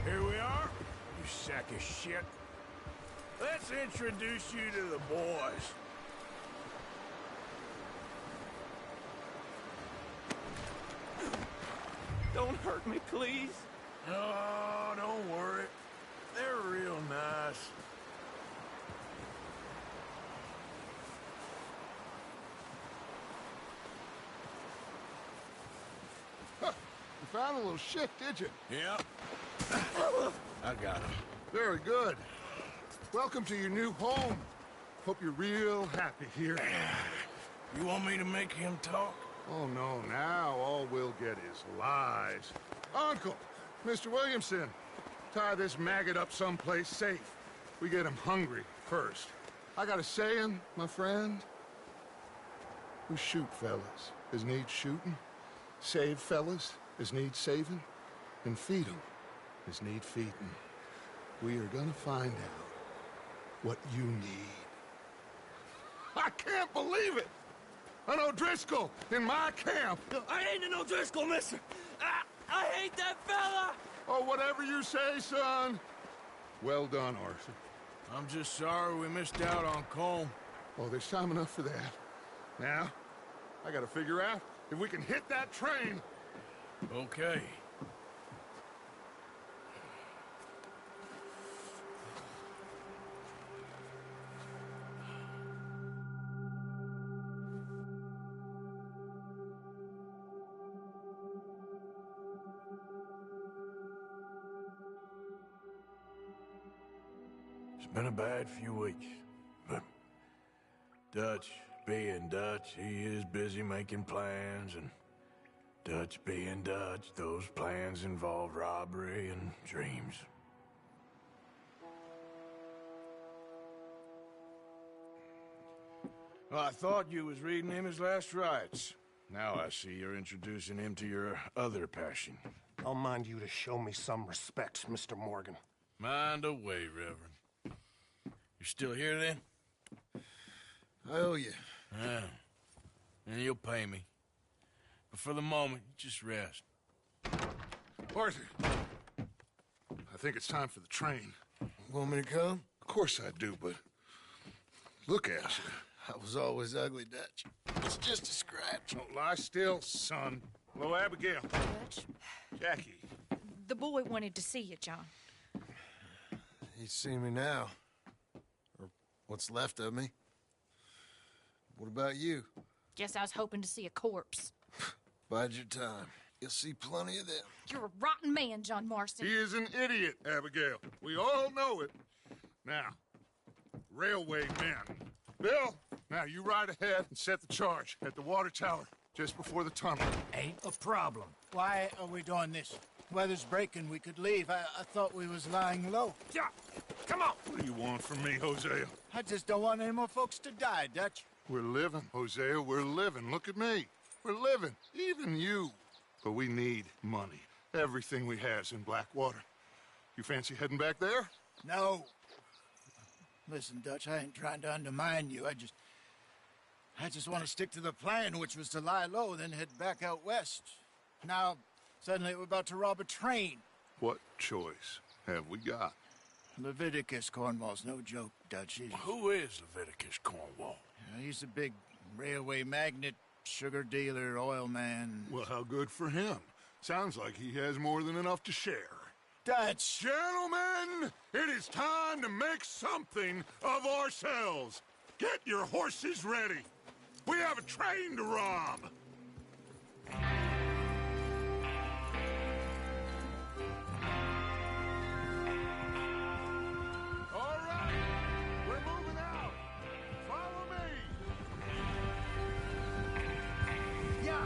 S2: Here we are, you sack of shit. Let's introduce you to the boys.
S6: Don't hurt me, please.
S2: Oh, don't worry. They're real nice.
S7: Huh. You found a little shit, did you?
S2: Yep. I got him.
S7: Very good. Welcome to your new home. Hope you're real happy here.
S2: You want me to make him talk?
S7: Oh, no, now all we'll get is lies. Uncle, Mr. Williamson, tie this maggot up someplace safe. We get him hungry first. I got a saying, my friend. We shoot fellas as need shooting, save fellas as need saving, and feed 'em as need feeding. We are gonna find out what you need. I can't believe it! An O'Driscoll in my camp!
S6: I ain't an O'Driscoll, mister. I hate that fella.
S7: Oh, whatever you say, son. Well done, Arthur.
S2: I'm just sorry we missed out on Colm.
S7: Oh, there's time enough for that. Now, I gotta figure out if we can hit that train.
S2: Okay. It's been a bad few weeks, but Dutch being Dutch, he is busy making plans, and Dutch being Dutch, those plans involve robbery and dreams. Well, I thought you was reading him his last rites. Now I see you're introducing him to your other passion.
S8: I'll mind you to show me some respect, Mr. Morgan.
S1: Mind away, Reverend. You still here, then?
S2: I owe you.
S1: Yeah. And you'll pay me. But for the moment, just rest.
S7: Arthur, I think it's time for the train.
S2: Want me to come?
S7: Of course I do, but look at you.
S2: I was always ugly, Dutch. It's just a scratch.
S7: Don't lie still, son. Hello, Abigail.
S9: Dutch,
S7: Jackie.
S9: the boy wanted to see you, John.
S2: He's seen me now. Or what's left of me. What about you?
S9: Guess I was hoping to see a corpse.
S2: Bide your time. You'll see plenty of them.
S9: You're a rotten man, John Marston.
S7: He is an idiot, Abigail. We all know it. Now, railway men. Bill, now you ride ahead and set the charge at the water tower just before the tunnel.
S10: Ain't a problem. Why are we doing this? Weather's breaking. We could leave. I thought we was lying low.
S5: Yeah, come on.
S7: What do you want from me, Hosea?
S10: I just don't want any more folks to die, Dutch.
S7: We're living, Hosea. We're living. Look at me. We're living. Even you. But we need money. Everything we has in Blackwater. You fancy heading back there?
S10: No. Listen, Dutch, I ain't trying to undermine you. I just want to stick to the plan, which was to lie low, then head back out west. Now, suddenly we're about to rob a train.
S7: What choice have we got?
S10: Leviticus Cornwall's no joke, Dutch.
S2: Who is Leviticus Cornwall?
S10: He's a big railway magnate, sugar dealer, oil man.
S7: Well, how good for him. Sounds like he has more than enough to share.
S10: Dutch!
S7: Gentlemen, it is time to make something of ourselves. Get your horses ready. We have a train to rob. All right, we're moving out. Follow me. Yeah.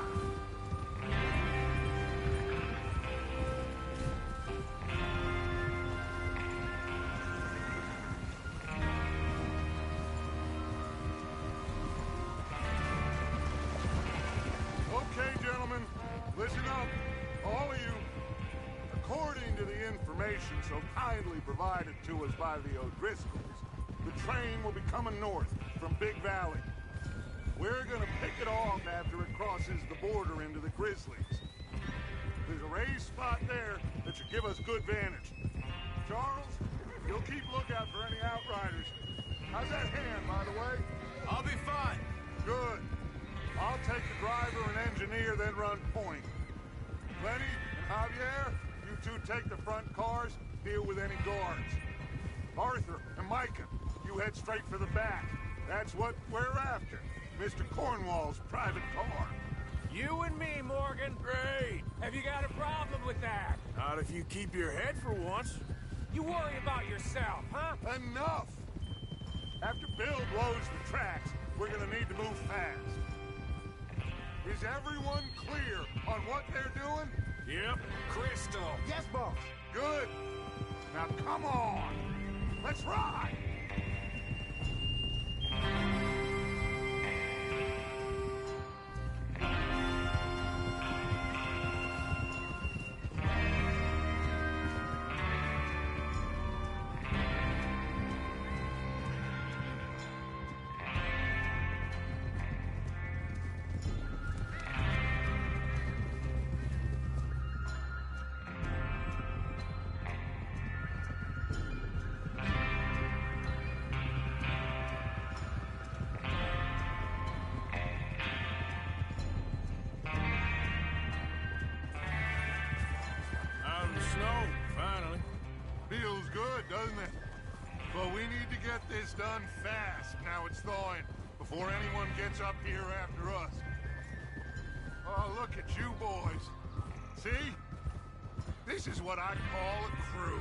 S7: Okay, gentlemen, listen up, all of you. According to the information so kindly provided to us by the O'Driscolls, the train will be coming north from Big Valley. We're gonna pick it off after it crosses the border into the Grizzlies. There's a raised spot there that should give us good vantage. Charles, you'll keep lookout for any outriders. How's that hand, by the way?
S4: I'll be fine.
S7: Good. I'll take the driver and engineer, then run point. Lenny and Javier, you two take the front cars, deal with any guards. Arthur and Micah, you head straight for the back. That's what we're after. Mr. Cornwall's private car.
S5: You and me, Morgan.
S2: Great.
S5: Have you got a problem with that?
S2: Not if you keep your head for once.
S5: You worry about yourself, huh?
S7: Enough! After Bill blows the tracks, we're gonna need to move fast. Is everyone clear on what they're doing?
S2: Yep.
S5: Crystal.
S10: Yes, boss.
S7: Good. Now come on. Let's ride.
S2: Out in the snow, finally.
S7: Feels good, doesn't it? But we need to get this done fast, now it's thawing, before anyone gets up here after us. Oh, look at you boys. See? This is what I call a crew.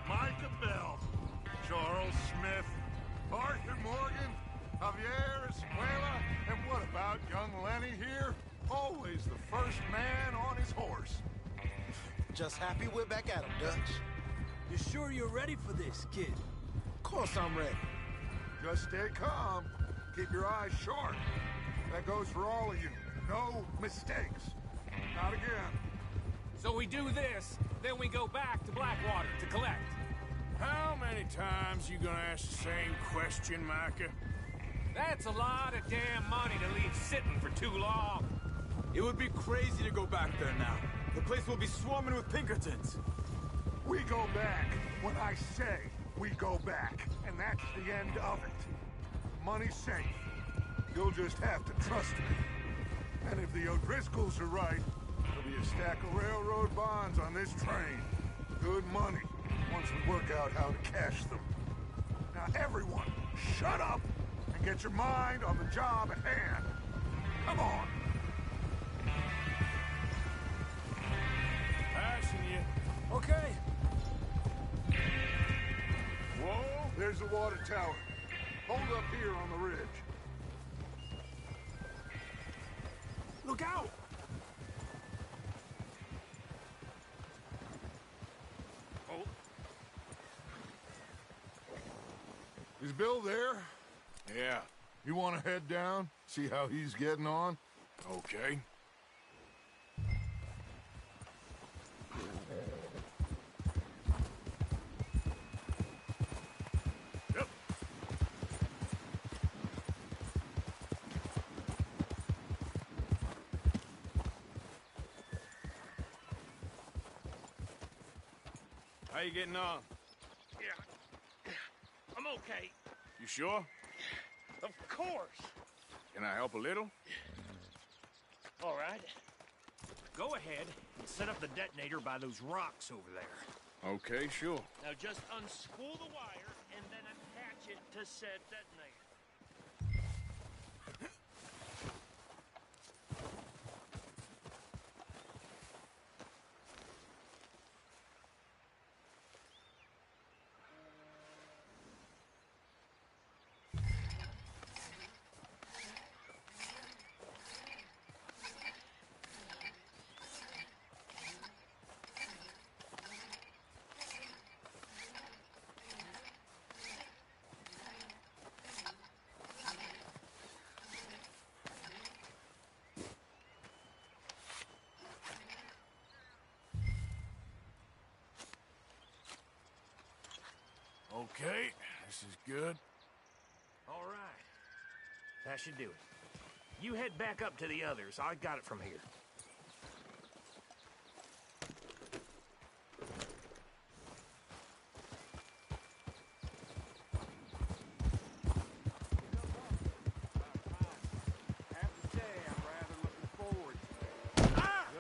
S7: Micah Bell, Charles Smith, Arthur Morgan, Javier Escuela, and what about young Lenny here? Always the first man on his horse.
S8: Just happy we're back at him, Dutch.
S6: You sure you're ready for this, kid?
S8: Of course I'm ready.
S7: Just stay calm. Keep your eyes sharp. That goes for all of you. No mistakes. Not again.
S5: So we do this, then we go back to Blackwater to collect.
S2: How many times you gonna ask the same question, Micah?
S5: That's a lot of damn money to leave sitting for too long.
S4: It would be crazy to go back there now. The place will be swarming with Pinkertons.
S7: We go back when I say we go back. And that's the end of it. Money's safe. You'll just have to trust me. And if the O'Driscolls are right, there'll be a stack of railroad bonds on this train. Good money, once we work out how to cash them. Now everyone, shut up and get your mind on the job at hand. Come on.
S2: Passing you.
S5: Okay.
S7: Whoa, there's the water tower. Hold up here on the ridge.
S5: Look out!
S2: Oh,
S7: Is Bill there?
S2: yeah.
S7: You want to head down? See how he's getting on?
S2: Okay. Yep. How you getting on?
S6: Yeah. I'm okay.
S2: You sure?
S6: Of course.
S2: Can I help a little?
S6: All right. Go ahead and set up the detonator by those rocks over there.
S2: Okay, sure.
S6: Now just unspool the wire and then attach it to said detonator.
S2: Okay, this is good.
S6: All right. That should do it. You head back up to the others. I got it from here.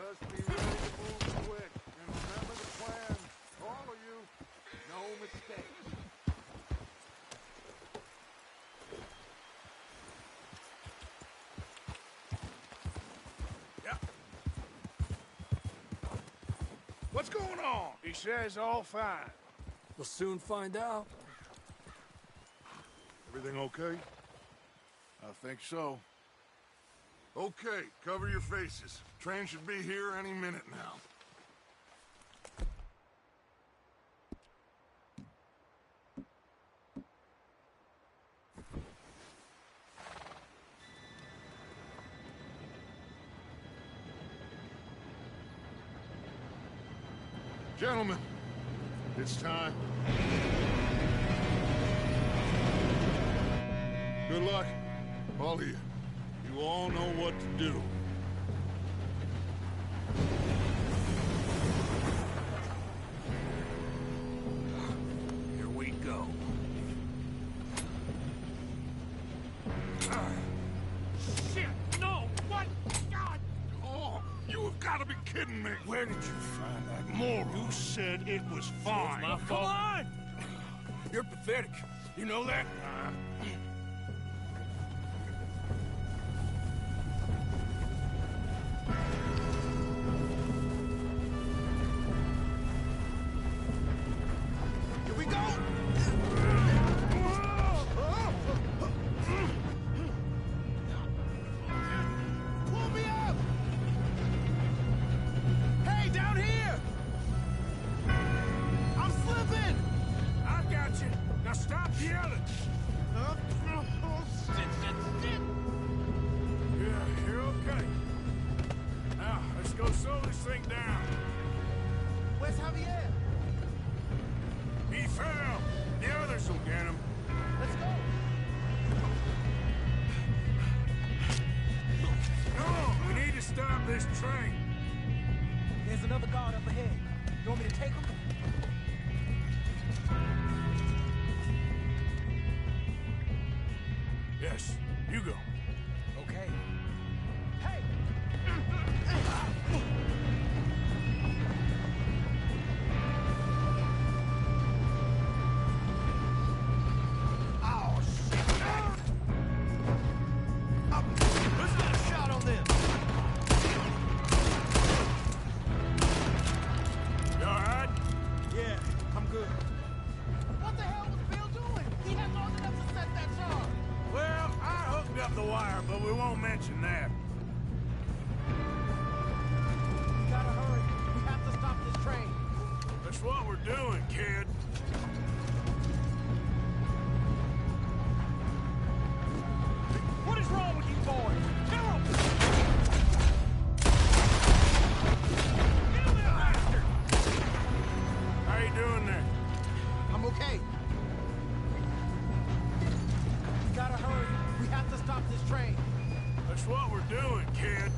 S7: Just be ready to move quick. And remember the plan. All of you, no mistakes.
S2: What's going on? He says all fine.
S5: We'll soon find out.
S7: Everything okay?
S2: I think so.
S7: Okay, cover your faces. Train should be here any minute now. Gentlemen, it's time. Good luck, all of you. You all know what to do.
S6: Here we go. Shit! No! What? God!
S7: Oh, you have got to be kidding me.
S2: Where did you find that moron?
S7: You said it was fine.
S2: My fault. Come on! You're pathetic. You know that?
S10: Here we go! Pull me up! Hey, down here! I'm slipping!
S2: I got you. Now stop yelling. Yeah, you're okay. Now, let's go slow this thing down.
S10: Where's Javier?
S2: He fell. The others will get him.
S10: Let's go!
S2: Come on, we need to stop this train.
S10: There's another guard up ahead. You want me to take him?
S2: Yes, you go.
S10: Okay. Hey! Oh, shit! Who's got a shot on them?
S2: You all right?
S10: Yeah, I'm good. What the hell was Bill doing? He had long enough to set that charge.
S2: Well, I hooked up the wire, but we won't mention that.
S10: We gotta hurry. We have to stop this train.
S2: That's what we're doing, kid.
S10: What is wrong with you boys? Kill him! Kill that bastard!
S2: How you doing there?
S10: I'm okay. We gotta hurry. We have to stop this train.
S2: That's what we're doing, kid.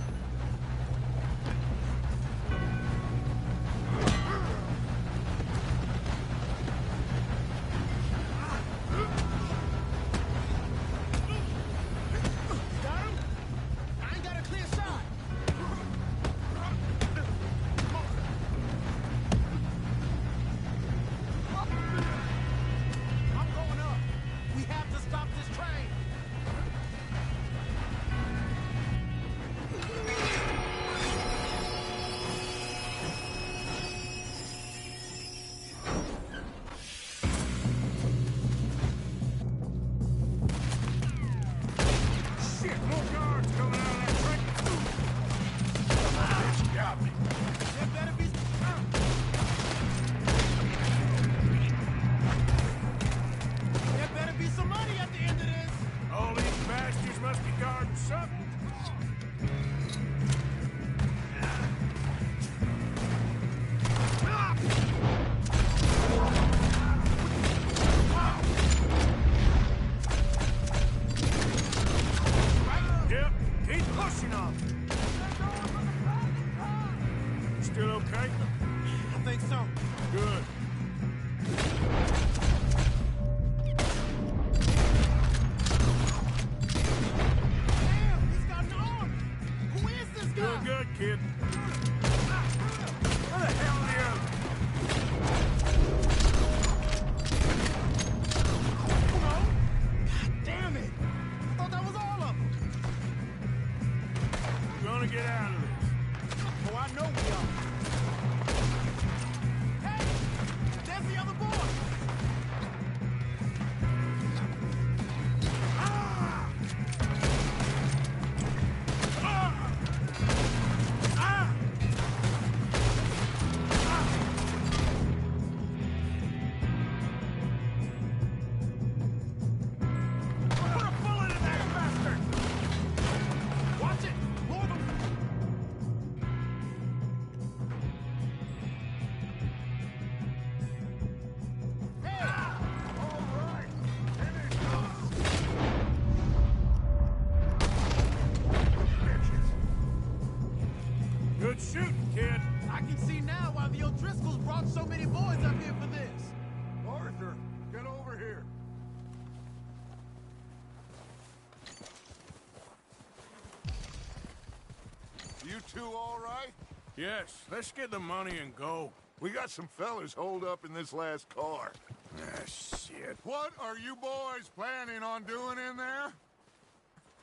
S7: two all right?
S2: Yes, let's get the money and go.
S7: We got some fellas holed up in this last car.
S2: Ah, shit.
S7: What are you boys planning on doing in there?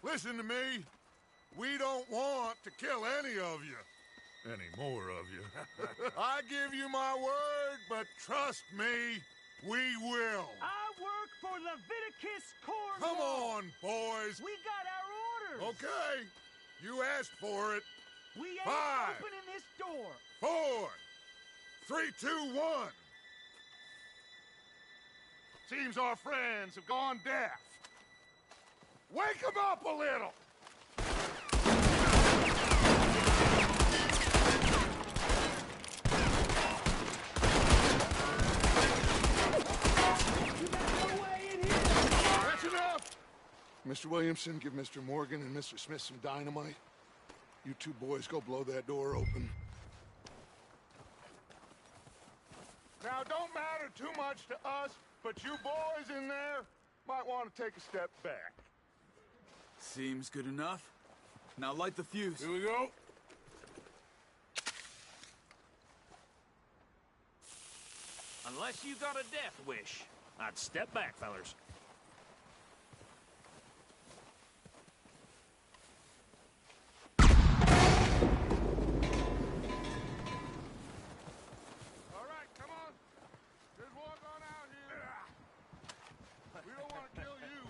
S7: Listen to me. We don't want to kill any of you. Any more of you. I give you my word, but trust me, we will.
S6: I work for Leviticus Corps.
S7: Come on, boys.
S6: We got our orders.
S7: Okay. You asked for it.
S6: We ain't
S7: 5,
S6: opening this door.
S7: 4, 3, 2, 1. Seems our friends have gone deaf. Wake them up a little. That's enough. Mr. Williamson, give Mr. Morgan and Mr. Smith some dynamite. You two boys go blow that door open. Now, don't matter too much to us, but you boys in there might want to take a step back.
S4: Seems good enough. Now light the fuse.
S2: Here we go.
S6: Unless you got a death wish, I'd step back, fellers.
S7: All right, come on. Just walk on out here. We don't want to kill you.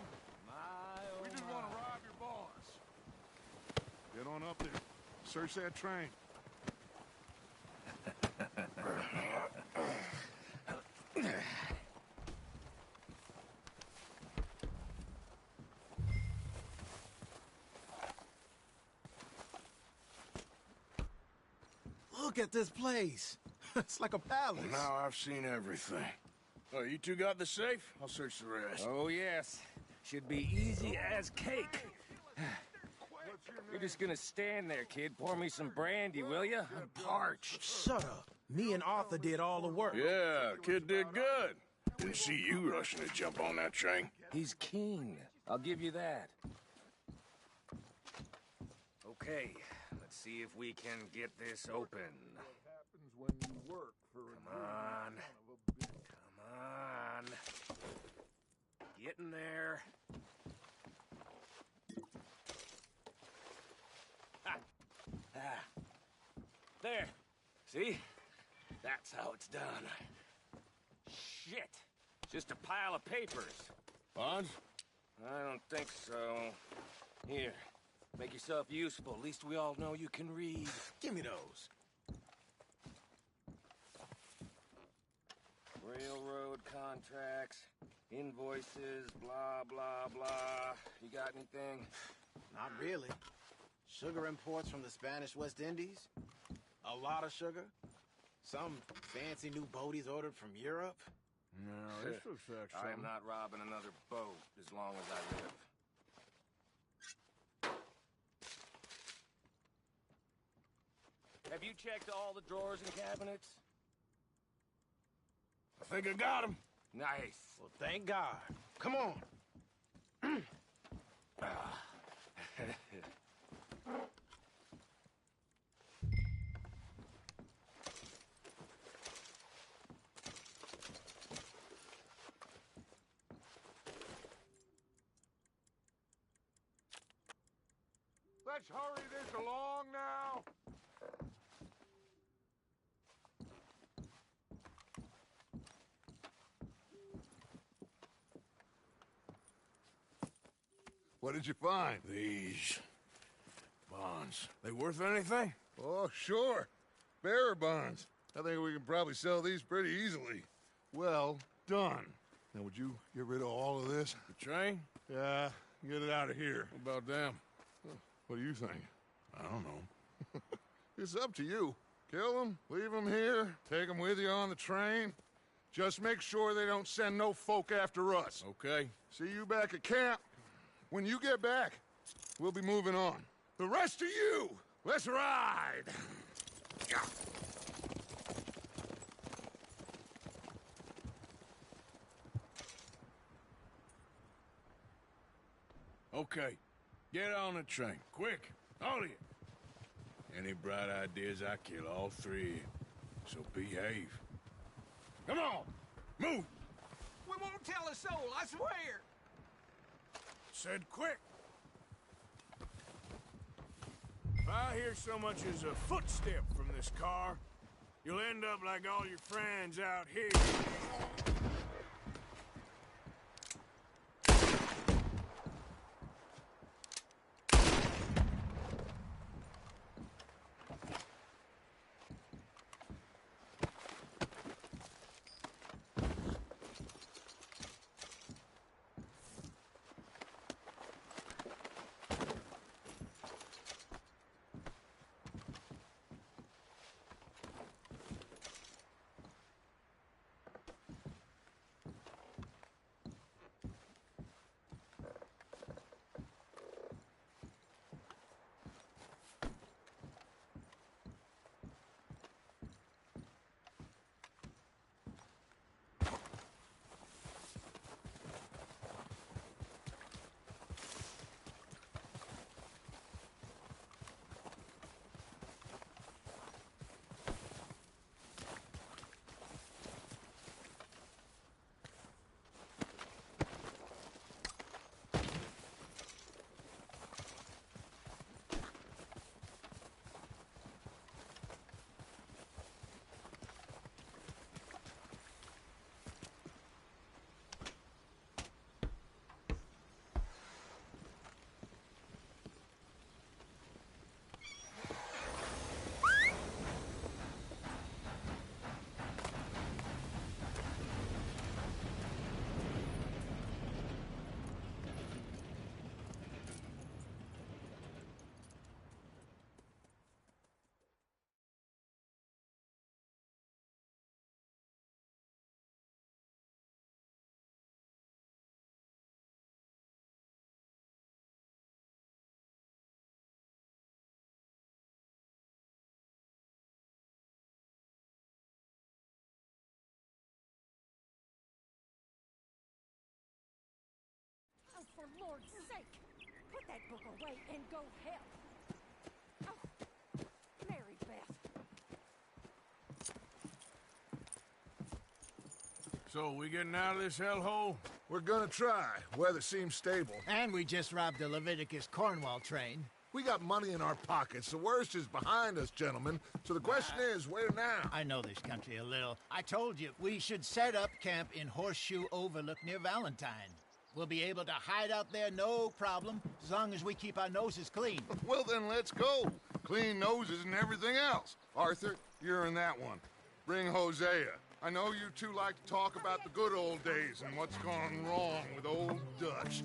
S7: We just want to rob your boss. Get on up there. Search that train.
S11: Look at this place. It's like a palace.
S2: Now I've seen everything. Oh, you two got the safe? I'll search the rest.
S5: Oh, yes. Should be easy as cake. You're just gonna stand there, kid. Pour me some brandy, will you? I'm parched.
S11: Shut up. Me and Arthur did all the work.
S2: Yeah, kid did good. Didn't see you rushing to jump on that train.
S5: He's king. I'll give you that. Okay, let's see if we can get this open.
S7: Happens when you work for
S5: Come on. Come on. Get in there. There. See? That's how it's done. Shit. Just a pile of papers.
S2: Bonds?
S5: I don't think so. Here. Make yourself useful. At least we all know you can read.
S11: Give me those.
S5: Railroad contracts, invoices, blah, blah, blah. You got anything?
S11: Not really. Sugar imports from the Spanish West Indies. A lot of sugar. Some fancy new boaties ordered from Europe.
S2: No, this looks like
S5: I am not robbing another boat as long as I live. Have you checked all the drawers and cabinets?
S2: I think I got him.
S5: Nice.
S11: Well, thank God. Come on.
S7: Let's hurry this along now. What did you find?
S2: These bonds. They worth anything?
S7: Oh, sure. Bearer bonds. I think we can probably sell these pretty easily. Well done. Now, would you get rid of all of this?
S2: The train?
S7: Yeah, get it out of here.
S2: What about them?
S7: What do you think?
S2: I don't know.
S7: It's up to you. Kill them, leave them here, take them with you on the train. Just make sure they don't send no folk after us.
S2: Okay.
S7: See you back at camp. When you get back, we'll be moving on. The rest of you, let's ride!
S2: Okay. Get on the train. Quick. All of you. Any bright ideas, I kill all three. So behave. Come on! Move!
S5: We won't tell a soul, I swear!
S2: Said quick! If I hear so much as a footstep from this car, you'll end up like all your friends out here.
S12: Oh, for Lord's sake! Put that book away and go help! Oh, Mary Beth.
S2: So, we getting out of this hellhole?
S7: We're gonna try. Weather seems stable.
S10: And we just robbed the Leviticus Cornwall train.
S7: We got money in our pockets. The worst is behind us, gentlemen. So the question is, where now?
S10: I know this country a little. I told you, we should set up camp in Horseshoe Overlook near Valentine. We'll be able to hide out there no problem, as long as we keep our noses clean.
S7: Well, then let's go. Clean noses and everything else. Arthur, you're in that one. Bring Hosea. I know you two like to talk about the good old days and what's gone wrong with old Dutch.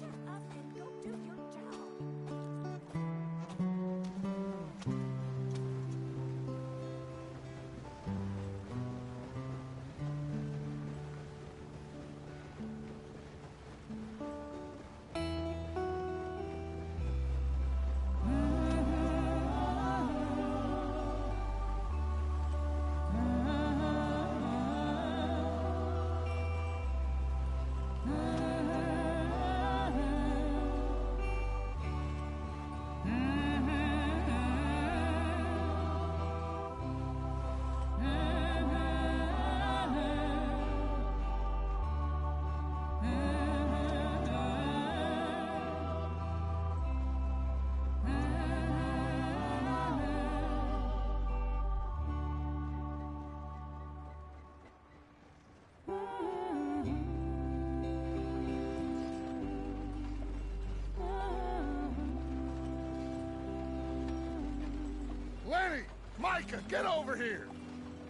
S7: Lenny! Micah, get over here!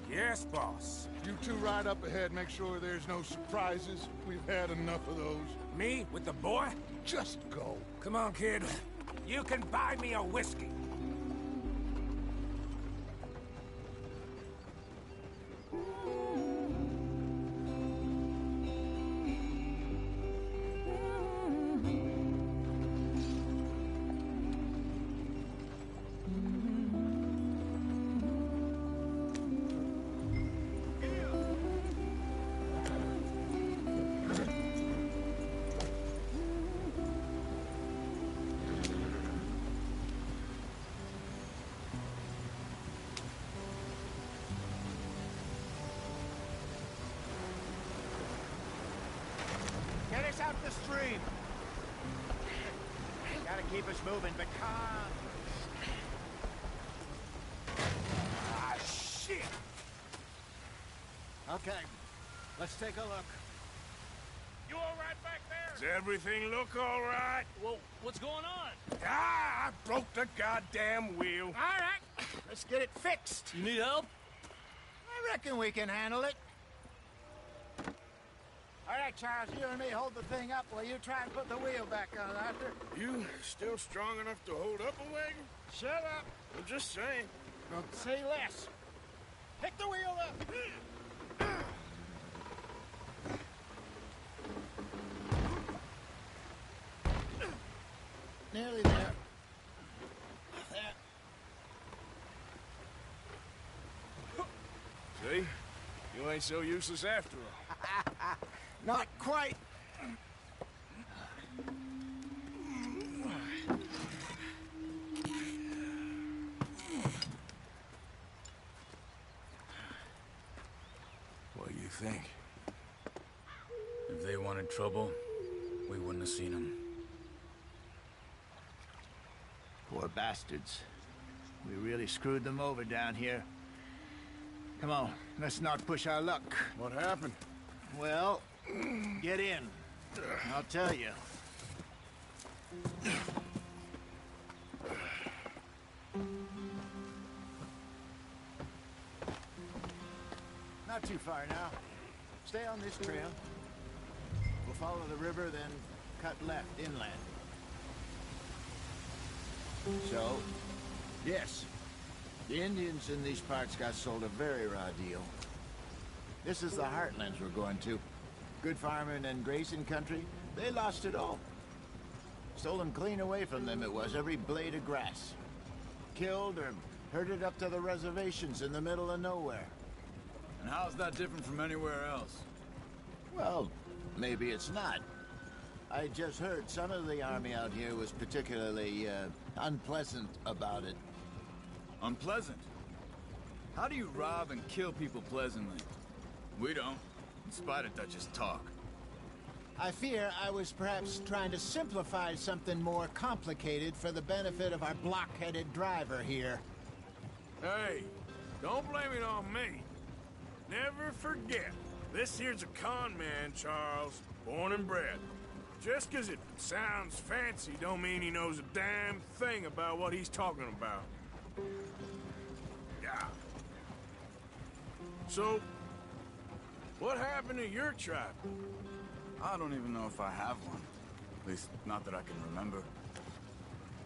S2: Yes, boss.
S7: You two ride up ahead, make sure there's no surprises. We've had enough of those.
S5: Me? With the boy?
S7: Just go.
S5: Come on, kid. You can buy me a whiskey.
S10: the stream. Gotta keep us moving, but calm.
S2: Ah, shit!
S10: Okay, let's take a look.
S6: You all right back there?
S2: Does everything look all right?
S6: Well, what's going on?
S2: Ah, I broke the goddamn wheel.
S10: All right, let's get it fixed.
S6: You need help?
S10: I reckon we can handle it. All right, Charles, you and me hold the thing up while you try and put the wheel back on, Arthur.
S2: You still strong enough to hold up a wagon?
S10: Shut up.
S2: I'm just saying.
S10: Well, say less. Pick the wheel up. Nearly there.
S2: See? You ain't so useless after all.
S10: Not quite.
S2: What do you think?
S3: If they wanted trouble, we wouldn't have seen them.
S10: Poor bastards. We really screwed them over down here. Come on, let's not push our luck.
S2: What happened?
S10: Well, get in. I'll tell you. Not too far now. Stay on this trail. We'll follow the river, then cut left inland. So, yes, the Indians in these parts got sold a very raw deal. This is the heartlands we're going to. Good farming and grazing country, they lost it all. Stolen clean away from them it was, every blade of grass. Killed or herded up to the reservations in the middle of nowhere.
S4: And how's that different from anywhere else?
S10: Well, maybe it's not. I just heard some of the army out here was particularly, unpleasant about it.
S4: Unpleasant? How do you rob and kill people pleasantly? We don't, in spite of Dutch's talk.
S10: I fear I was perhaps trying to simplify something more complicated for the benefit of our block-headed driver here.
S2: Hey, don't blame it on me. Never forget, this here's a con man, Charles, born and bred. Just 'cause it sounds fancy don't mean he knows a damn thing about what he's talking about. Yeah. So, what happened to your tribe?
S4: I don't even know if I have one. At least, not that I can remember.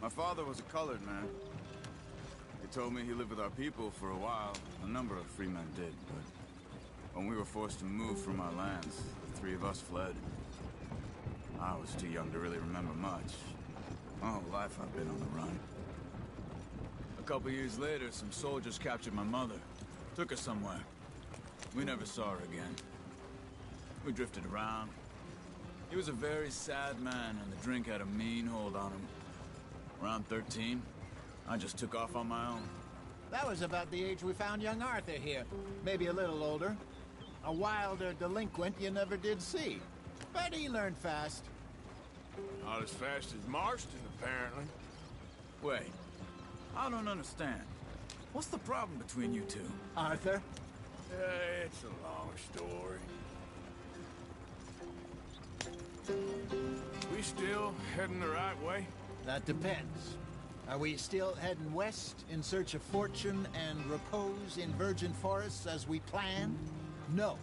S4: My father was a colored man. He told me he lived with our people for a while. A number of free men did, but when we were forced to move from our lands, the three of us fled. I was too young to really remember much. My whole life I've been on the run. A couple years later, some soldiers captured my mother. Took her somewhere. We never saw her again. We drifted around. He was a very sad man, and the drink had a mean hold on him. Around 13, I just took off on my own.
S10: That was about the age we found young Arthur here. Maybe a little older. A wilder delinquent you never did see. But he learned fast.
S2: Not as fast as Marston, apparently.
S4: Wait, I don't understand. What's the problem between you two?
S10: Arthur?
S2: It's a long story. We still heading the right way?
S10: That depends. Are we still heading west in search of fortune and repose in virgin forests as we planned? No.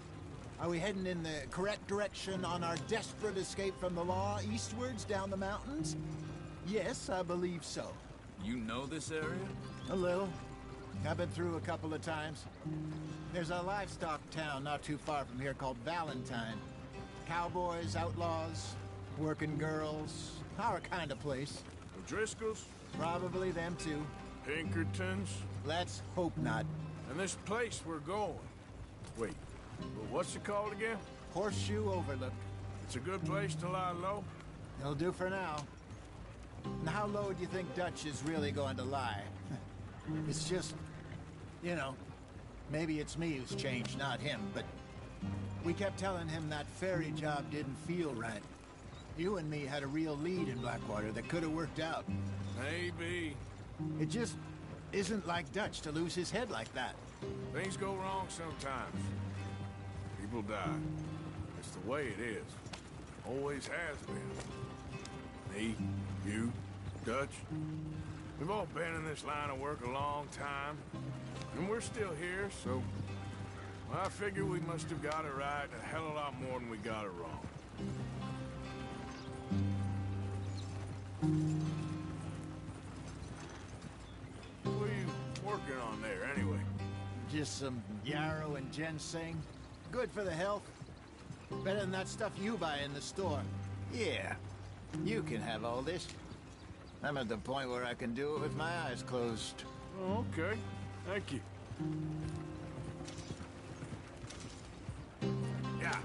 S10: Are we heading in the correct direction on our desperate escape from the law eastwards down the mountains? Yes, I believe so.
S4: You know this area?
S10: A little. I've been through a couple of times. There's a livestock town not too far from here called Valentine. Cowboys, outlaws, working girls, our kind of place.
S2: O'Driscolls?
S10: Probably them too.
S2: Pinkertons?
S10: Let's hope not.
S2: And this place we're going. Wait, well, what's it called again?
S10: Horseshoe Overlook.
S2: It's a good place to lie low?
S10: It'll do for now. And how low do you think Dutch is really going to lie? It's just, you know, maybe it's me who's changed, not him, but we kept telling him that ferry job didn't feel right. You and me had a real lead in Blackwater that could have worked out.
S2: Maybe.
S10: It just isn't like Dutch to lose his head like that.
S2: Things go wrong sometimes. People die. It's the way it is. Always has been. Me, you, Dutch. We've all been in this line of work a long time. And we're still here, so... I figure we must have got it right a hell of a lot more than we got it wrong. What are you working on there, anyway?
S10: Just some yarrow and ginseng. Good for the health. Better than that stuff you buy in the store. Yeah, you can have all this. I'm at the point where I can do it with my eyes closed.
S2: Oh, okay. Thank you. Yeah.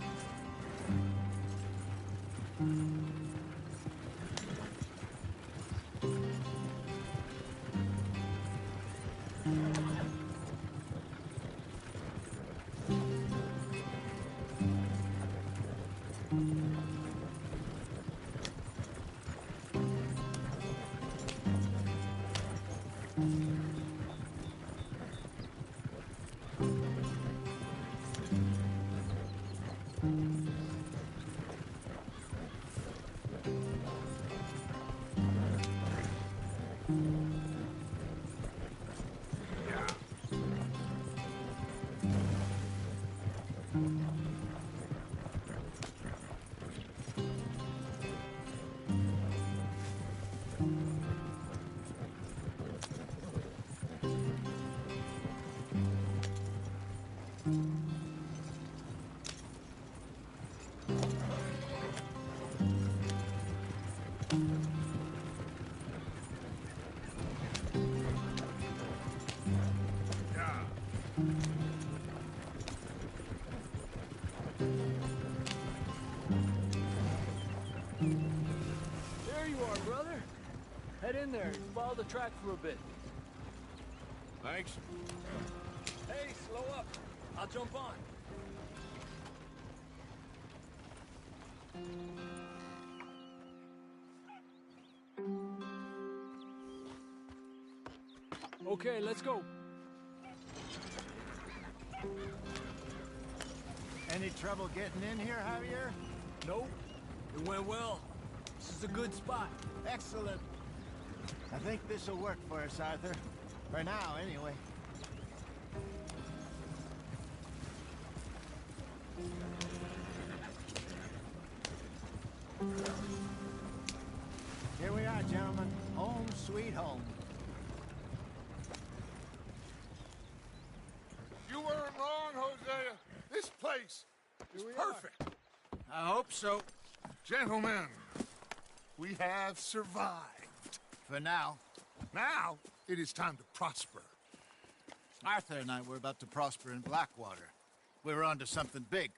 S13: Head in there and follow the track for a bit.
S2: Thanks.
S13: Hey, slow up. I'll jump on. Okay, let's go.
S10: Any trouble getting in here, Javier?
S13: Nope. It went well. This is a good spot.
S10: Excellent. I think this'll work for us, Arthur. For now, anyway. Here we are, gentlemen. Home sweet home.
S7: You weren't wrong, Hosea. This place is perfect.
S10: I hope so.
S7: Gentlemen, we have survived.
S10: For now.
S7: Now, it is time to prosper.
S10: Arthur and I were about to prosper in Blackwater. We were on to something big.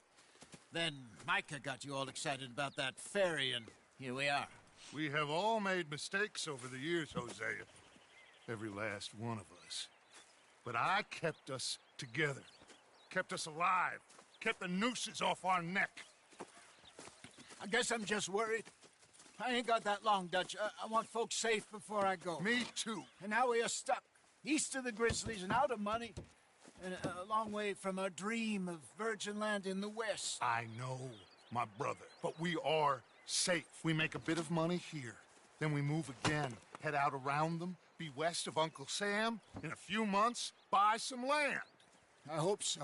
S10: Then Micah got you all excited about that ferry, and here we are.
S7: We have all made mistakes over the years, Hosea. Every last one of us. But I kept us together. Kept us alive. Kept the nooses off our neck.
S10: I guess I'm just worried. I ain't got that long, Dutch. I want folks safe before I go.
S7: Me too.
S10: And now we are stuck, east of the Grizzlies and out of money, and a long way from our dream of virgin land in the west.
S7: I know, my brother, but we are safe. We make a bit of money here, then we move again, head out around them, be west of Uncle Sam, in a few months, buy some land.
S10: I hope so.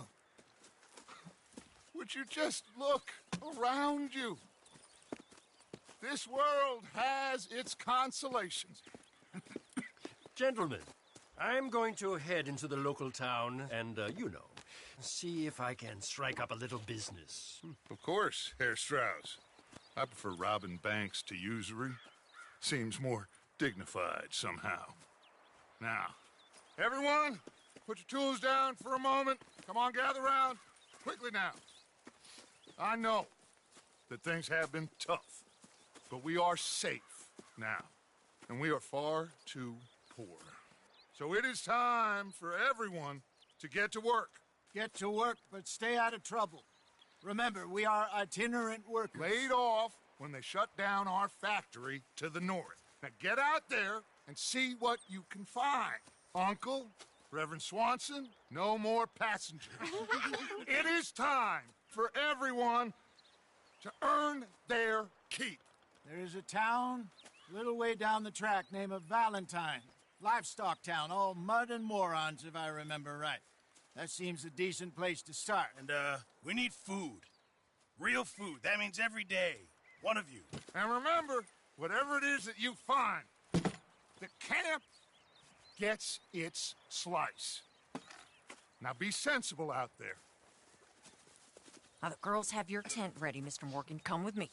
S7: Would you just look around you? This world has its consolations.
S6: Gentlemen, I'm going to head into the local town and, you know, see if I can strike up a little business.
S7: Of course, Herr Strauss. I prefer robbing banks to usury. Seems more dignified somehow. Now, everyone, put your tools down for a moment. Come on, gather round. Quickly now. I know that things have been tough. But we are safe now, and we are far too poor. So it is time for everyone to get to work.
S10: Get to work, but stay out of trouble. Remember, we are itinerant workers.
S7: Laid off when they shut down our factory to the north. Now get out there and see what you can find. Uncle, Reverend Swanson, no more passengers. It is time for everyone to earn their keep.
S10: There is a town a little way down the track named Valentine. Livestock town, all mud and morons, if I remember right. That seems a decent place to start.
S1: And, we need food. Real food. That means every day. One of you.
S7: And remember, whatever it is that you find, the camp gets its slice. Now be sensible out there.
S12: Now, the girls have your tent ready, Mr. Morgan. Come with me.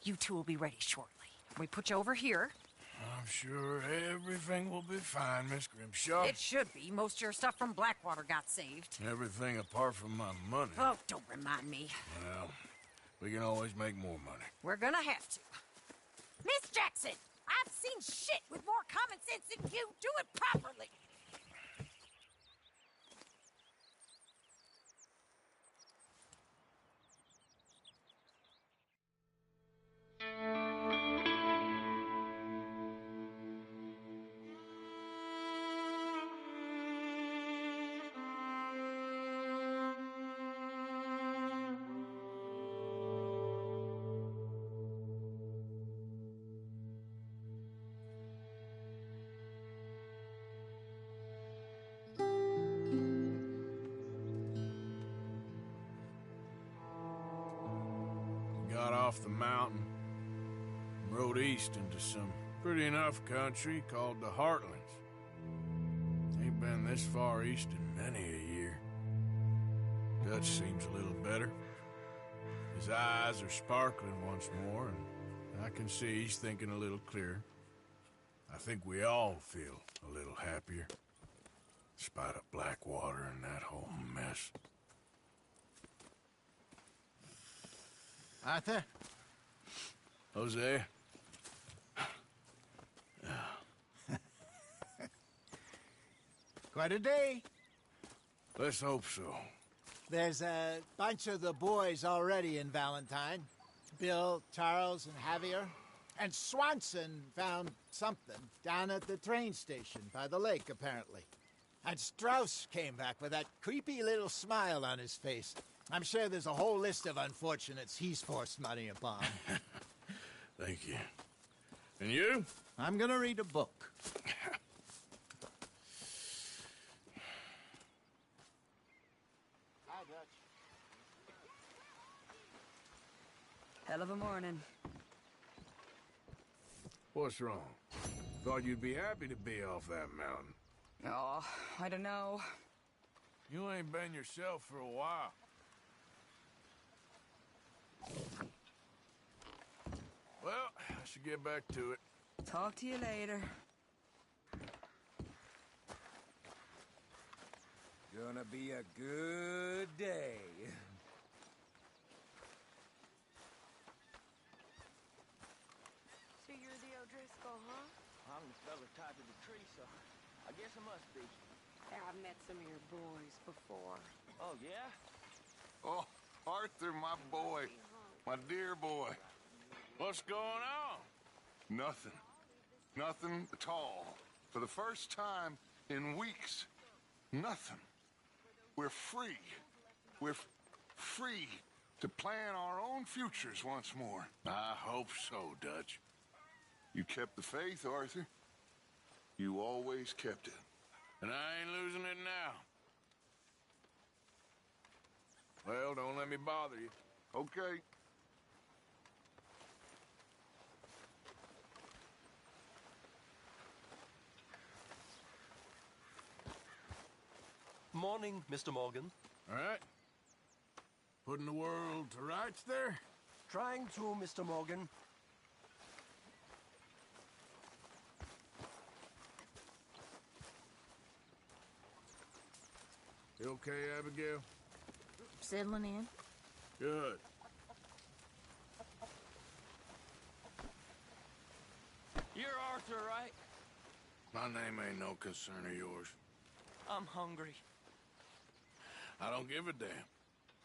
S12: You two will be ready shortly. We put you over here.
S2: I'm sure everything will be fine, Miss Grimshaw.
S12: It should be. Most of your stuff from Blackwater got saved.
S2: Everything apart from my money.
S12: Oh, don't remind me.
S2: Well, we can always make more money.
S12: We're gonna have to. Miss Jackson, I've seen shit with more common sense than you. Do it properly.
S2: Got off the mountain and rode east into some pretty enough country called the Heartlands. Ain't been this far east in many a year. Dutch seems a little better. His eyes are sparkling once more, and I can see he's thinking a little clearer. I think we all feel a little happier, in spite of Blackwater and that whole mess.
S10: Arthur?
S2: Jose?
S10: Quite a day.
S2: Let's hope so.
S10: There's a bunch of the boys already in Valentine. Bill, Charles, and Javier. And Swanson found something down at the train station by the lake, apparently. And Strauss came back with that creepy little smile on his face. I'm sure there's a whole list of unfortunates he's forced money upon.
S2: Thank you. And you?
S10: I'm gonna read a book. Hi, Dutch.
S14: Hell of a morning.
S2: What's wrong? Thought you'd be happy to be off that mountain.
S14: Oh, I don't know.
S2: You ain't been yourself for a while. Well, I should get back to it.
S14: Talk to you later.
S5: Gonna be a good day.
S15: So you're the O'Driscoll, huh?
S16: I'm the fella tied to the tree, so I guess I must be.
S15: Yeah, I've met some of your boys before.
S16: Oh, yeah?
S7: Oh, Arthur, my boy. My dear boy.
S2: What's going on?
S7: Nothing. Nothing at all. For the first time in weeks, nothing. We're free. We're free to plan our own futures once more.
S2: I hope so, Dutch.
S7: You kept the faith, Arthur. You always kept it.
S2: And I ain't losing it now. Well, don't let me bother you.
S7: Okay.
S6: Morning, Mr. Morgan.
S2: All right. Putting the world to rights there?
S6: Trying to, Mr. Morgan.
S2: You okay, Abigail?
S9: Settling in.
S2: Good.
S16: You're Arthur, right?
S2: My name ain't no concern of yours.
S16: I'm hungry.
S2: I don't give a damn.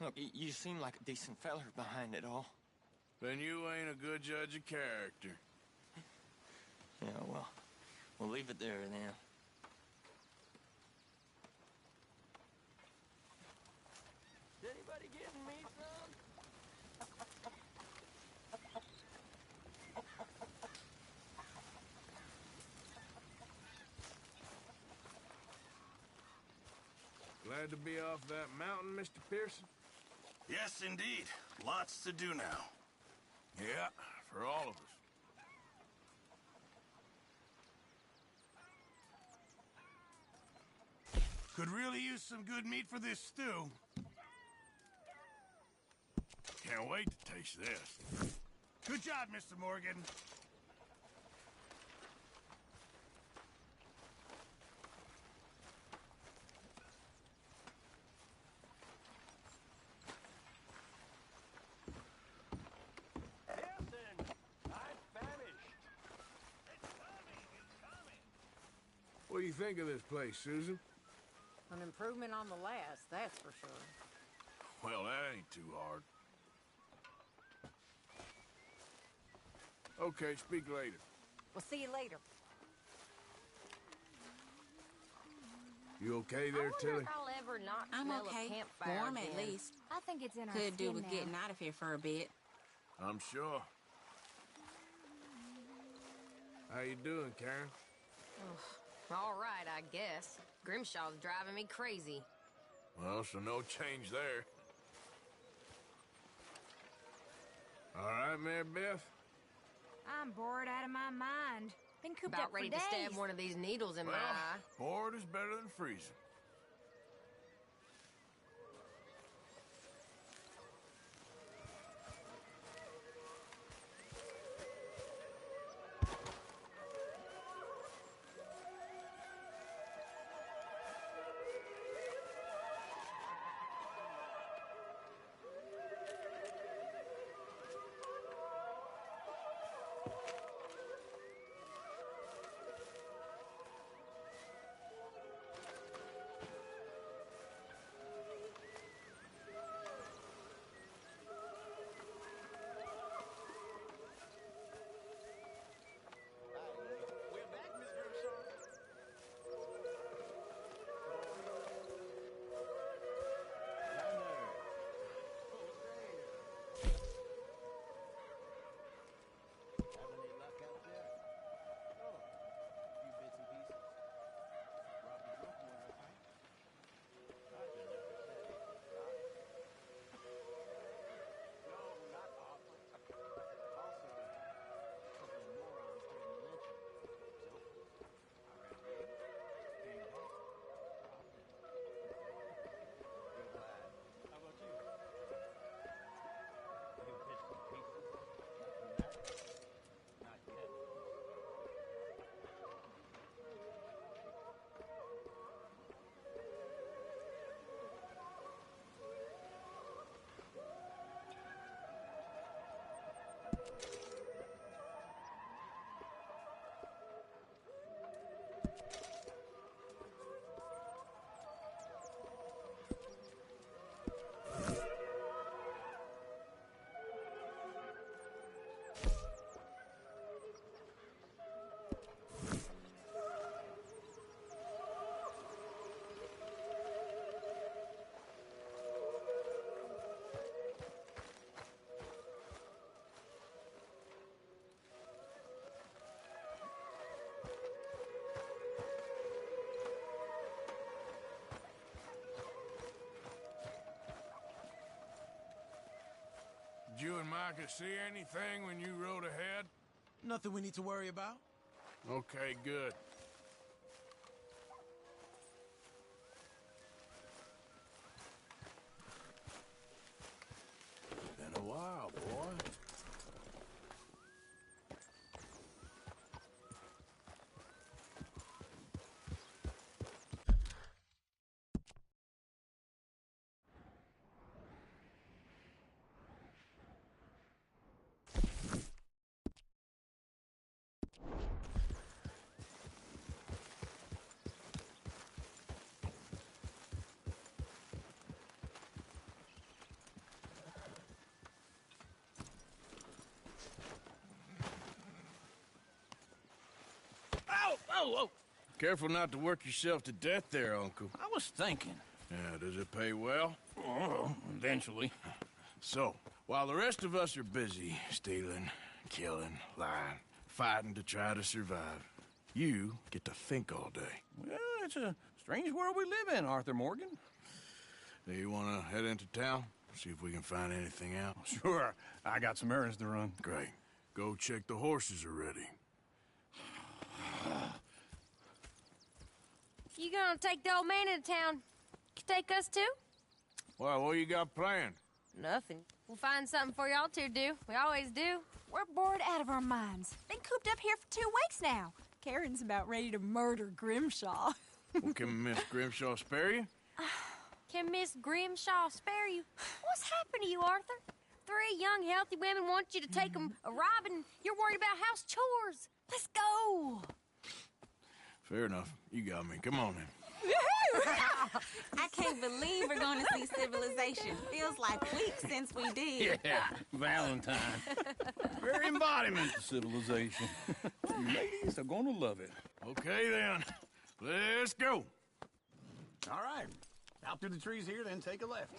S16: Look, you seem like a decent feller behind it all.
S2: Then you ain't a good judge of character.
S16: Yeah, well, we'll leave it there then. Is anybody getting me some?
S2: Glad to be off that mountain, Mr. Pearson?
S1: Yes, indeed. Lots to do now.
S2: Yeah, for all of us.
S1: Could really use some good meat for this stew.
S2: Can't wait to taste this.
S1: Good job, Mr. Morgan.
S2: What do you think of this place, Susan?
S12: An improvement on the last, that's for sure.
S2: Well, that ain't too hard. Okay, speak later.
S12: We'll see you later.
S2: You okay there,
S15: I wonder
S2: Tilly?
S15: if I'll ever not
S9: I'm
S15: smell
S9: okay.
S15: a campfire
S9: Warm
S15: again.
S9: at least.
S12: I think it's in our
S9: Could do
S12: skin
S9: with
S12: now.
S9: getting out of here for a bit.
S2: I'm sure. How you doing, Karen?
S15: All right, I guess. Grimshaw's driving me crazy.
S2: Well, so no change there. All right, Mary Beth?
S12: I'm bored out of my mind. Been cooped
S15: About
S12: up
S15: ready
S12: for
S15: to
S12: days.
S15: stab one of these needles in my eye.
S2: Bored is better than freezing. Did you and Micah see anything when you rode ahead?
S11: Nothing we need to worry about.
S2: Okay, good. Been a while, boy.
S1: Whoa, whoa. Careful not to work yourself to death there, Uncle.
S17: I was thinking.
S1: Yeah, does it pay well?
S17: Oh, eventually.
S1: So, while the rest of us are busy stealing, killing, lying, fighting to try to survive, you get to think all day.
S17: Well, it's a strange world we live in, Arthur Morgan.
S1: Do you want to head into town? See if we can find anything out?
S17: Sure. I got some errands to run.
S1: Great. Go check the horses are ready.
S15: You gonna take the old man into town? Take us too?
S1: Well, what you got planned?
S15: Nothing. We'll find something for y'all to do. We always do.
S12: We're bored out of our minds. Been cooped up here for 2 weeks now. Karen's about ready to murder Grimshaw.
S1: Well, can Miss Grimshaw spare you?
S15: Can Miss Grimshaw spare you? What's happened to you, Arthur? 3 young, healthy women want you to take them a robbing. You're worried about house chores. Let's go.
S1: Fair enough. You got me. Come on then.
S9: I can't believe we're going to see civilization. Feels like weeks since we did.
S17: Yeah, Valentine. Very embodiment of civilization. You ladies are gonna love it.
S1: Okay then. Let's go.
S17: All right. Out through the trees here, then take a left.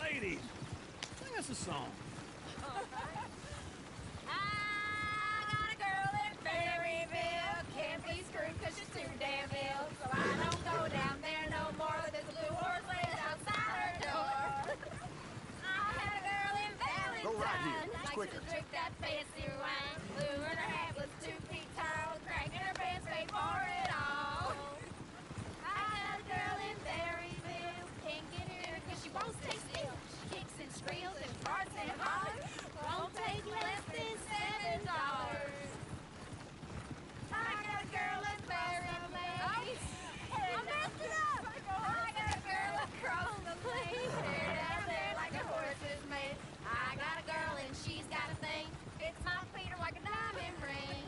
S17: Ladies, sing us a song. Quicker.
S15: Drink that fancy wine. Blue in her hat was 2 feet tall. Cracking her pants, paid for it all. I had a girl in Berryville. Can't get her because she won't stay still. She kicks and squeals and farts and hollers. Won't take less than $7. I got a girl in Berryville. I messed it up. I got a girl across the plain. Hair down there like a horse is made. I got a girl and she's got a thing. Fits my feet are like a diamond ring.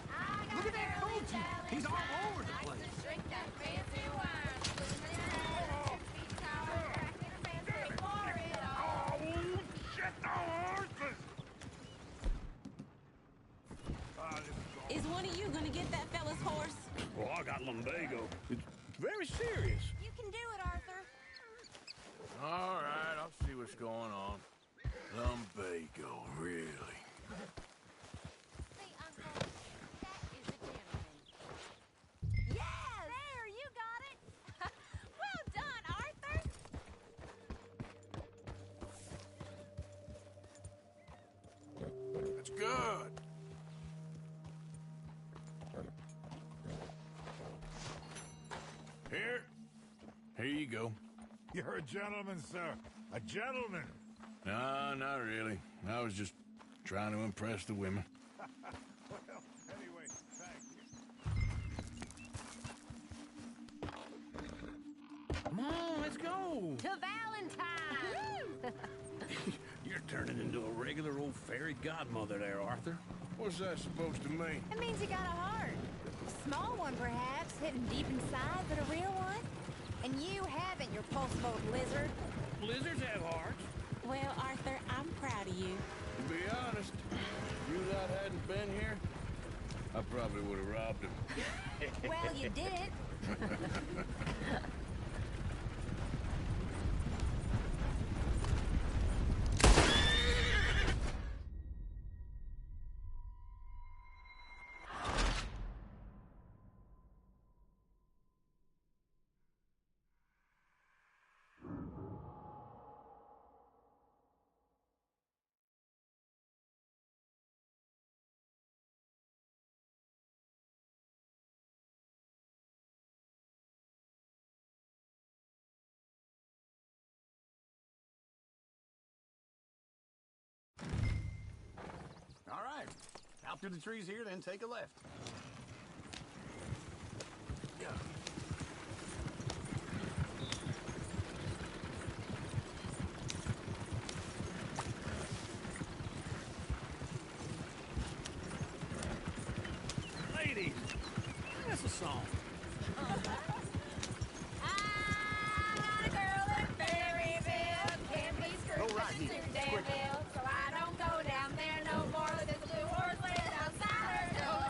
S15: I got
S17: Look at that
S15: a girl in
S17: coach. He's all over the place.
S15: Likes to drink that fancy wine. Swimming in her head, 2 feet tall. Cracking her pants, pay for it all.
S7: Oh, shit, the horses!
S9: Is one of you going to get that fella's horse?
S17: Well, I got lumbago. It's very serious.
S12: You can do it, Arthur.
S1: All right, I'll see what's going on. Lumbago, really?
S12: See, Uncle, that is a gentleman. Yes! There, you got it. Well done, Arthur.
S1: That's good. Here you go.
S7: You're a gentleman, sir. A gentleman.
S1: No, not really. I was just trying to impress the women.
S7: Well, anyway, thank you.
S17: Come on, let's go.
S15: To Valentine!
S17: You're turning into a regular old fairy godmother there, Arthur.
S1: What's that supposed to mean?
S12: It means you got a heart. A small one, perhaps, hidden deep inside, but a real one. And you haven't, your pulse-boat lizard.
S17: Lizards have hearts.
S9: Well, Arthur, I'm proud of you.
S1: To be honest, if you lot hadn't been here, I probably would have robbed him.
S12: Well, you did it.
S17: All right. Out through the trees here, then take a left.
S13: a song.
S15: I got a girl in Berryville. Can't be screwed,
S13: Oh, right
S15: but she's
S13: here.
S15: too damn ill. So I don't go down there no more. There's a blue horse laying outside her door.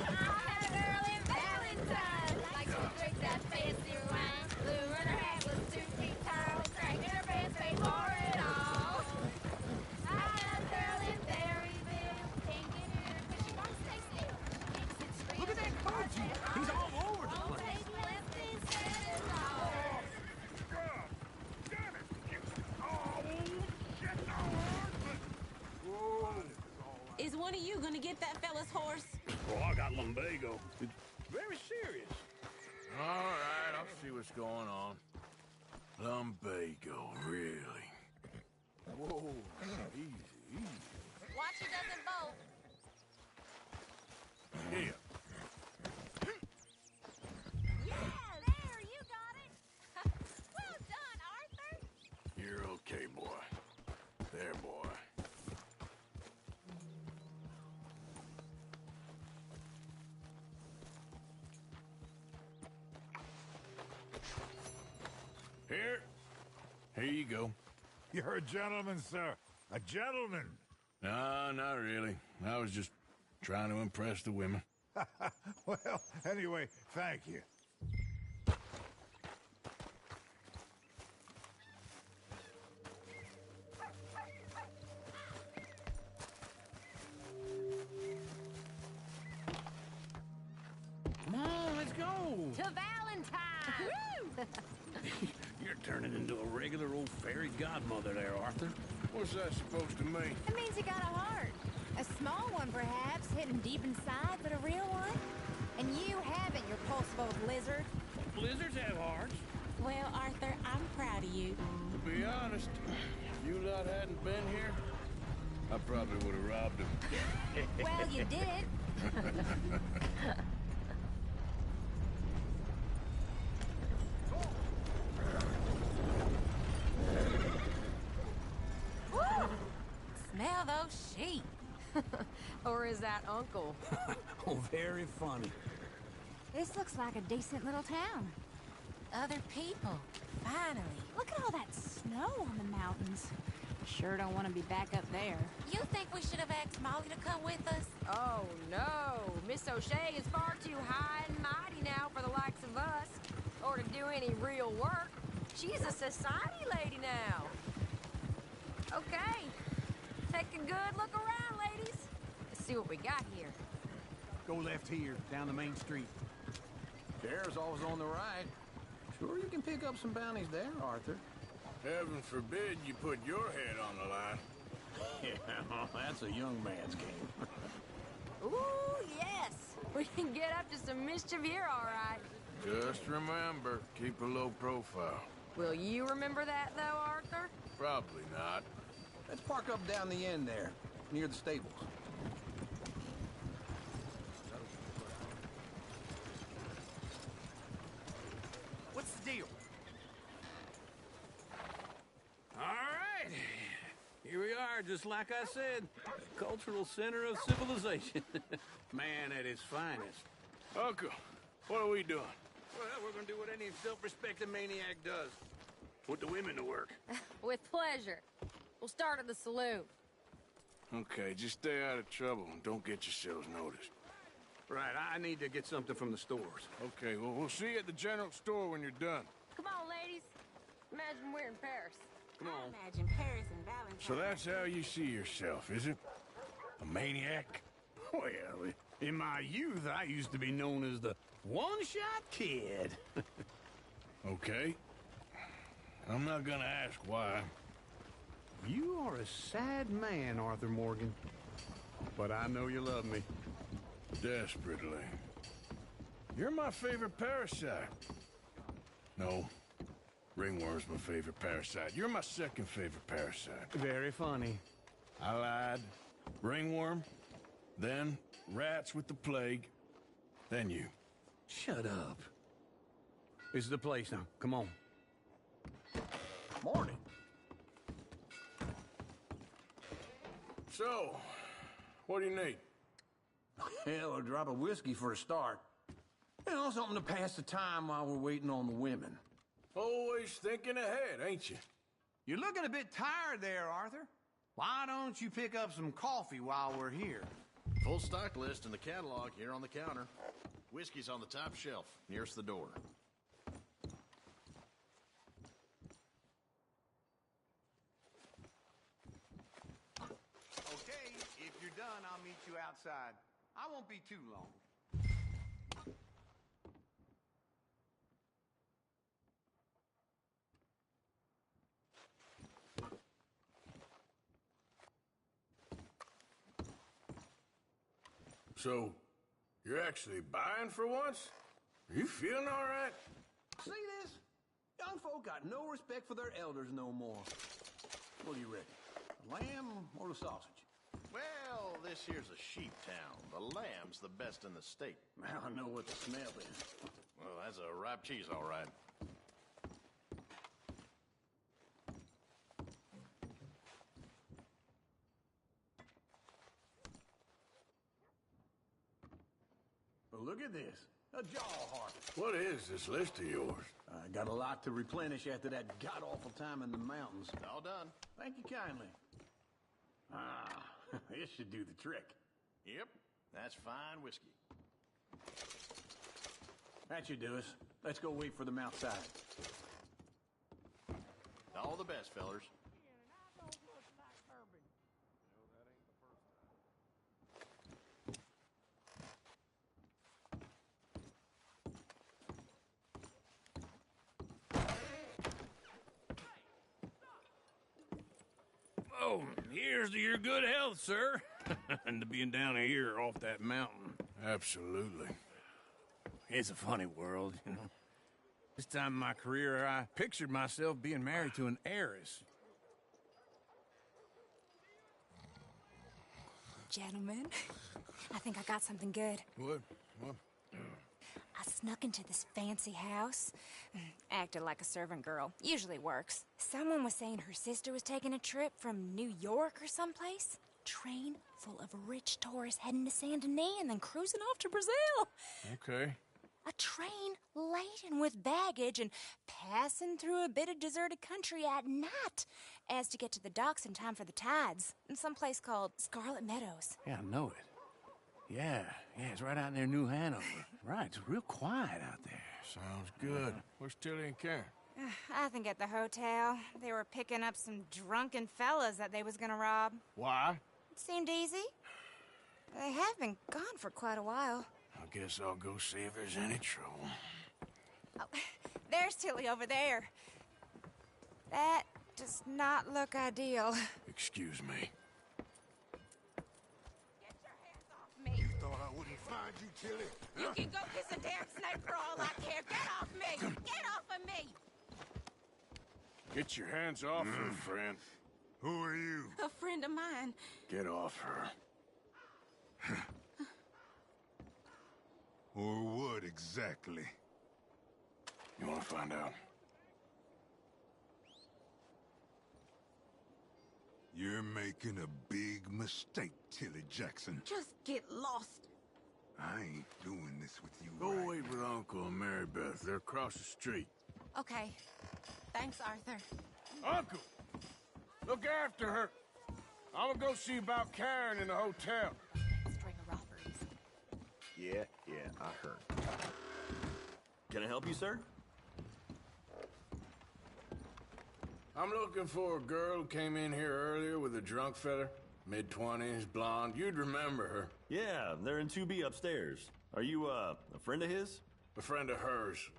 S15: I had a girl in Valentine. Like to drink that fancy wine. Blue in her hat was 2 feet tall. Cracking her pants, paid for it all. I had a girl in Berryville. Can't get her 'cause she won't stay still.
S13: Look at that Pudgy. He's all over the place.
S9: Is one of you gonna get that fella's horse?
S17: Oh, I got lumbago. It's very serious.
S2: All right, I'll see what's going on. Lumbago, really? Whoa, easy, easy.
S15: Watch he doesn't bolt.
S2: Here.
S15: Yeah, there, you got it. Well done, Arthur.
S2: You're okay, boy. There, boy. Here you go.
S18: You're a gentleman, sir. A gentleman.
S2: No, not really. I was just trying to impress the women.
S18: Well, anyway, thank you.
S17: Come on, let's go.
S15: To Valentine.
S17: You're turning into a regular old fairy godmother there, Arthur.
S2: What's that supposed to mean?
S12: It means you got a heart. A small one, perhaps, hidden deep inside, but a real one. And you haven't, you repulsive old lizard.
S17: Blizzards have hearts.
S9: Well, Arthur, I'm proud of you.
S2: To be honest, if you lot hadn't been here, I probably would have robbed him.
S12: Well, you did.
S9: Woo! Smell those sheep.
S14: Or is that Uncle?
S13: Oh, very funny.
S12: This looks like a decent little town.
S9: Other people. Finally.
S12: Look at all that snow on the mountains. Sure don't want to be back up there.
S9: You think we should have asked Molly to come with us?
S14: Oh, no. Miss O'Shea is far too high and mighty now for the likes of us. Or to do any real work. She's a society lady now. Okay. Take a good look around, ladies. Let's see what we got here.
S13: Go left here, down the main street.
S4: There's always on the right. Sure you can pick up some bounties there, Arthur.
S2: Heaven forbid you put your head on the line.
S4: Yeah, that's a young man's game.
S14: Ooh, yes. We can get up to some mischief here, all right.
S2: Just remember, keep a low profile.
S14: Will you remember that, though, Arthur?
S2: Probably not.
S4: Let's park up down the end there, near the stables.
S13: What's the deal? All right. Here we are, just like I said. The cultural center of civilization. Man at its finest.
S2: Uncle, what are we doing?
S13: Well, we're gonna do what any self-respecting maniac does. Put the women to work.
S14: With pleasure. We'll start at the saloon.
S2: Okay, just stay out of trouble and don't get yourselves noticed.
S13: Right, I need to get something from the stores.
S2: Okay, well, we'll see you at the general store when you're done.
S14: Come on, ladies. Imagine we're in Paris.
S13: Come on.
S9: Imagine Paris and Valentine.
S2: So that's how you see yourself, is it? A maniac?
S13: Well, in my youth, I used to be known as the one-shot kid.
S2: Okay. I'm not gonna ask why.
S13: You are a sad man, Arthur Morgan. But I know you love me.
S2: Desperately. You're my favorite parasite. No. Ringworm's my favorite parasite. You're my second favorite parasite.
S13: Very funny.
S2: I lied. Ringworm, then rats with the plague, then you.
S13: Shut up. This is the place now. Come on.
S4: Morning.
S2: So, what do you need?
S4: Hell, a drop of whiskey for a start.
S13: You know, something to pass the time while we're waiting on the women.
S2: Always thinking ahead, ain't you?
S19: You're looking a bit tired there, Arthur. Why don't you pick up some coffee while we're here?
S20: Full stock list in the catalog here on the counter. Whiskey's on the top shelf, nearest the door.
S19: Okay, if you're done, I'll meet you outside. I won't be too long.
S2: So, you're actually buying for once? Are you feeling all right?
S13: See this? Young folk got no respect for their elders no more. What do you reckon? The lamb or the sausage?
S20: Well, this here's a sheep town. The lamb's the best in the state.
S13: I know what the smell is.
S20: Well, that's a ripe cheese, all right.
S13: Well, look at this. A jaw heart.
S2: What is this list of yours?
S13: I got a lot to replenish after that god-awful time in the mountains.
S20: All done.
S13: Thank you kindly. Ah, this should do the trick.
S20: Yep, that's fine whiskey.
S13: That should do us. Let's go wait for them outside.
S20: All the best, fellers.
S18: Oh, here's to your good health, sir. And to being down here off that mountain.
S2: Absolutely.
S18: It's a funny world, you know. This time in my career, I pictured myself being married to an heiress.
S21: Gentlemen, I think I got something good.
S2: What?
S21: I snuck into this fancy house. Acted like a servant girl. Usually works. Someone was saying her sister was taking a trip from New York or someplace. Train full of rich tourists heading to Saint Denis and then cruising off to Brazil.
S2: Okay.
S21: A train laden with baggage and passing through a bit of deserted country at night as to get to the docks in time for the tides in some place called Scarlet Meadows.
S18: Yeah, I know it. Yeah, it's right out near New Hanover. Right, it's real quiet out there.
S2: Sounds good. Where's Tilly and Karen?
S21: I think at the hotel. They were picking up some drunken fellas that they was gonna rob.
S2: Why?
S21: It seemed easy. They have been gone for quite a while.
S2: I guess I'll go see if there's any trouble.
S21: Oh, there's Tilly over there. That does not look ideal.
S2: Excuse me.
S21: Me.
S7: Thought I wouldn't find you, Tilly.
S9: You can go kiss a damn snake for all I care. Get off me! Get off of me!
S2: Get your hands off her, friend.
S7: Who are you?
S9: A friend of mine.
S2: Get off her.
S7: Or what exactly?
S2: You want to find out?
S7: You're making a big mistake, Tilly Jackson.
S9: Just get lost.
S7: I ain't doing this with you.
S2: Go
S7: right
S2: wait with Uncle and Mary Beth. They're across the street.
S9: Okay. Thanks, Arthur.
S2: Uncle! Look after her. I'm gonna go see about Karen in the hotel.
S9: String of robberies.
S20: Yeah, I heard. Can I help you, sir?
S2: I'm looking for a girl who came in here earlier with a drunk fella. Mid-20s, blonde. You'd remember her.
S22: Yeah, they're in 2B upstairs. Are you, a friend of his?
S2: A friend of hers.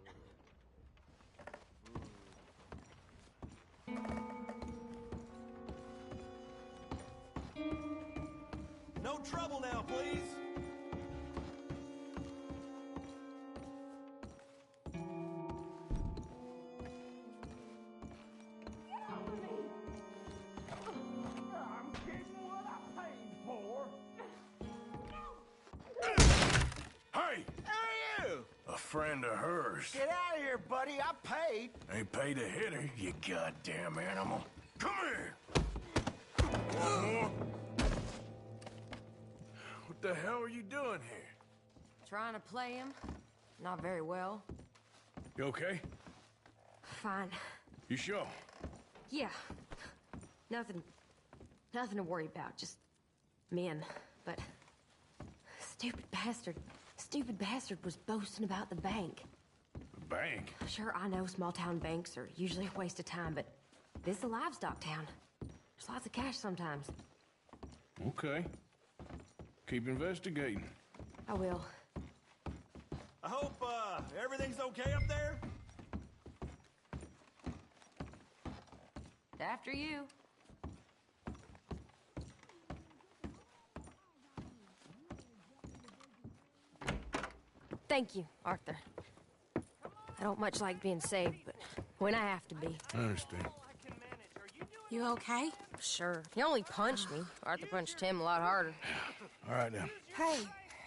S22: No trouble now, please.
S2: Hey!
S11: Who are you?
S2: A friend of hers.
S11: Get out of here, buddy. I paid.
S2: Ain't paid to hit her, you goddamn animal. Come here! What the hell are you doing here?
S14: Trying to play him? Not very well.
S2: You okay?
S14: Fine.
S2: You sure?
S14: Yeah. Nothing to worry about. Just men. But stupid bastard was boasting about the bank.
S2: The bank?
S14: Sure, I know small town banks are usually a waste of time, but this is a livestock town. There's lots of cash sometimes.
S2: Okay. Keep investigating.
S14: I will.
S22: I hope, everything's okay up there?
S14: After you. Thank you, Arthur. I don't much like being saved, but when I have to be.
S2: I understand.
S9: You okay?
S14: Sure. He only punched me. Arthur punched him a lot harder.
S2: All right, then.
S21: Hey,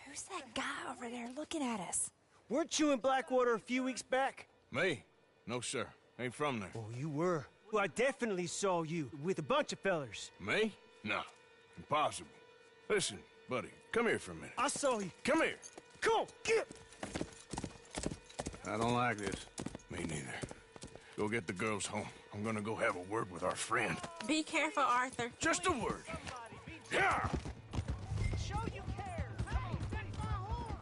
S21: who's that guy over there looking at us?
S3: Weren't you in Blackwater a few weeks back?
S2: Me? No, sir. Ain't from there.
S3: Oh, you were. Well, I definitely saw you with a bunch of fellers.
S2: Me? No. Impossible. Listen, buddy, come here for a minute.
S3: I saw you.
S2: Come here.
S3: Come on, get!
S2: I don't like this. Me neither. Go get the girls home. I'm gonna go have a word with our friend.
S9: Be careful, Arthur.
S2: Just a word. Yeah!
S3: Show you care. Hey, that's my horse.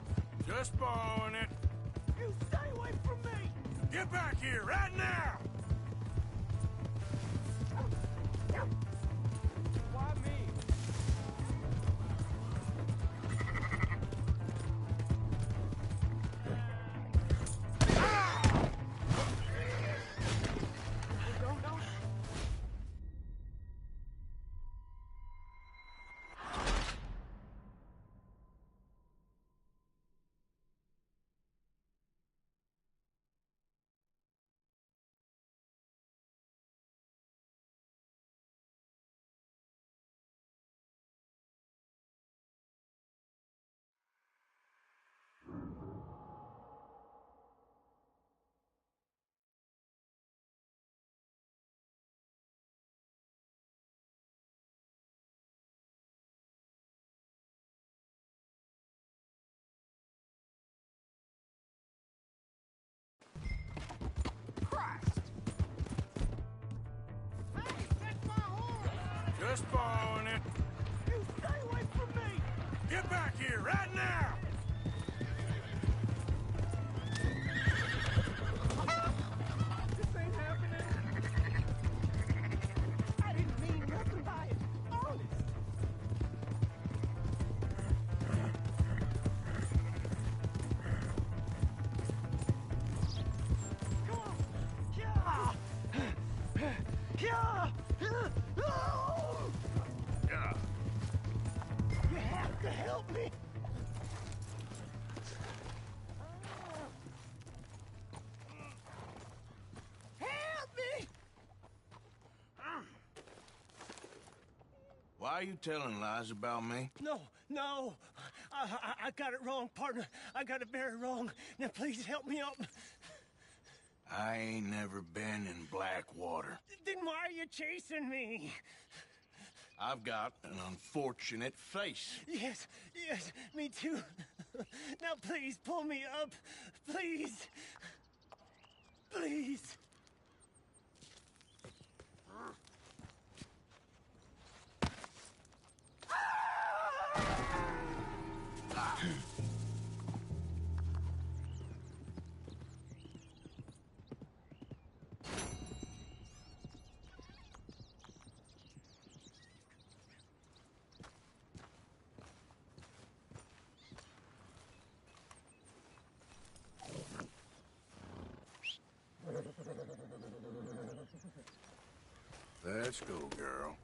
S2: Just borrowing it.
S3: You stay away from me.
S2: Get back here right now!
S3: Why me?
S2: Just borrowing it.
S3: You stay away from me.
S2: Get back here right now!
S3: This ain't happening. I didn't mean nothing by it. Honest. Come on. Yeah. Yeah.
S2: Yeah.
S3: You have to help me. Help me.
S2: Why are you telling lies about me?
S3: No. I got it wrong, partner. I got it very wrong. Now, please help me up.
S2: I ain't never been in Blackwater.
S3: Then why are you chasing me?
S2: I've got an unfortunate face.
S3: Yes, me too. Now, please, pull me up. Please. Please.
S2: Let's go, girl.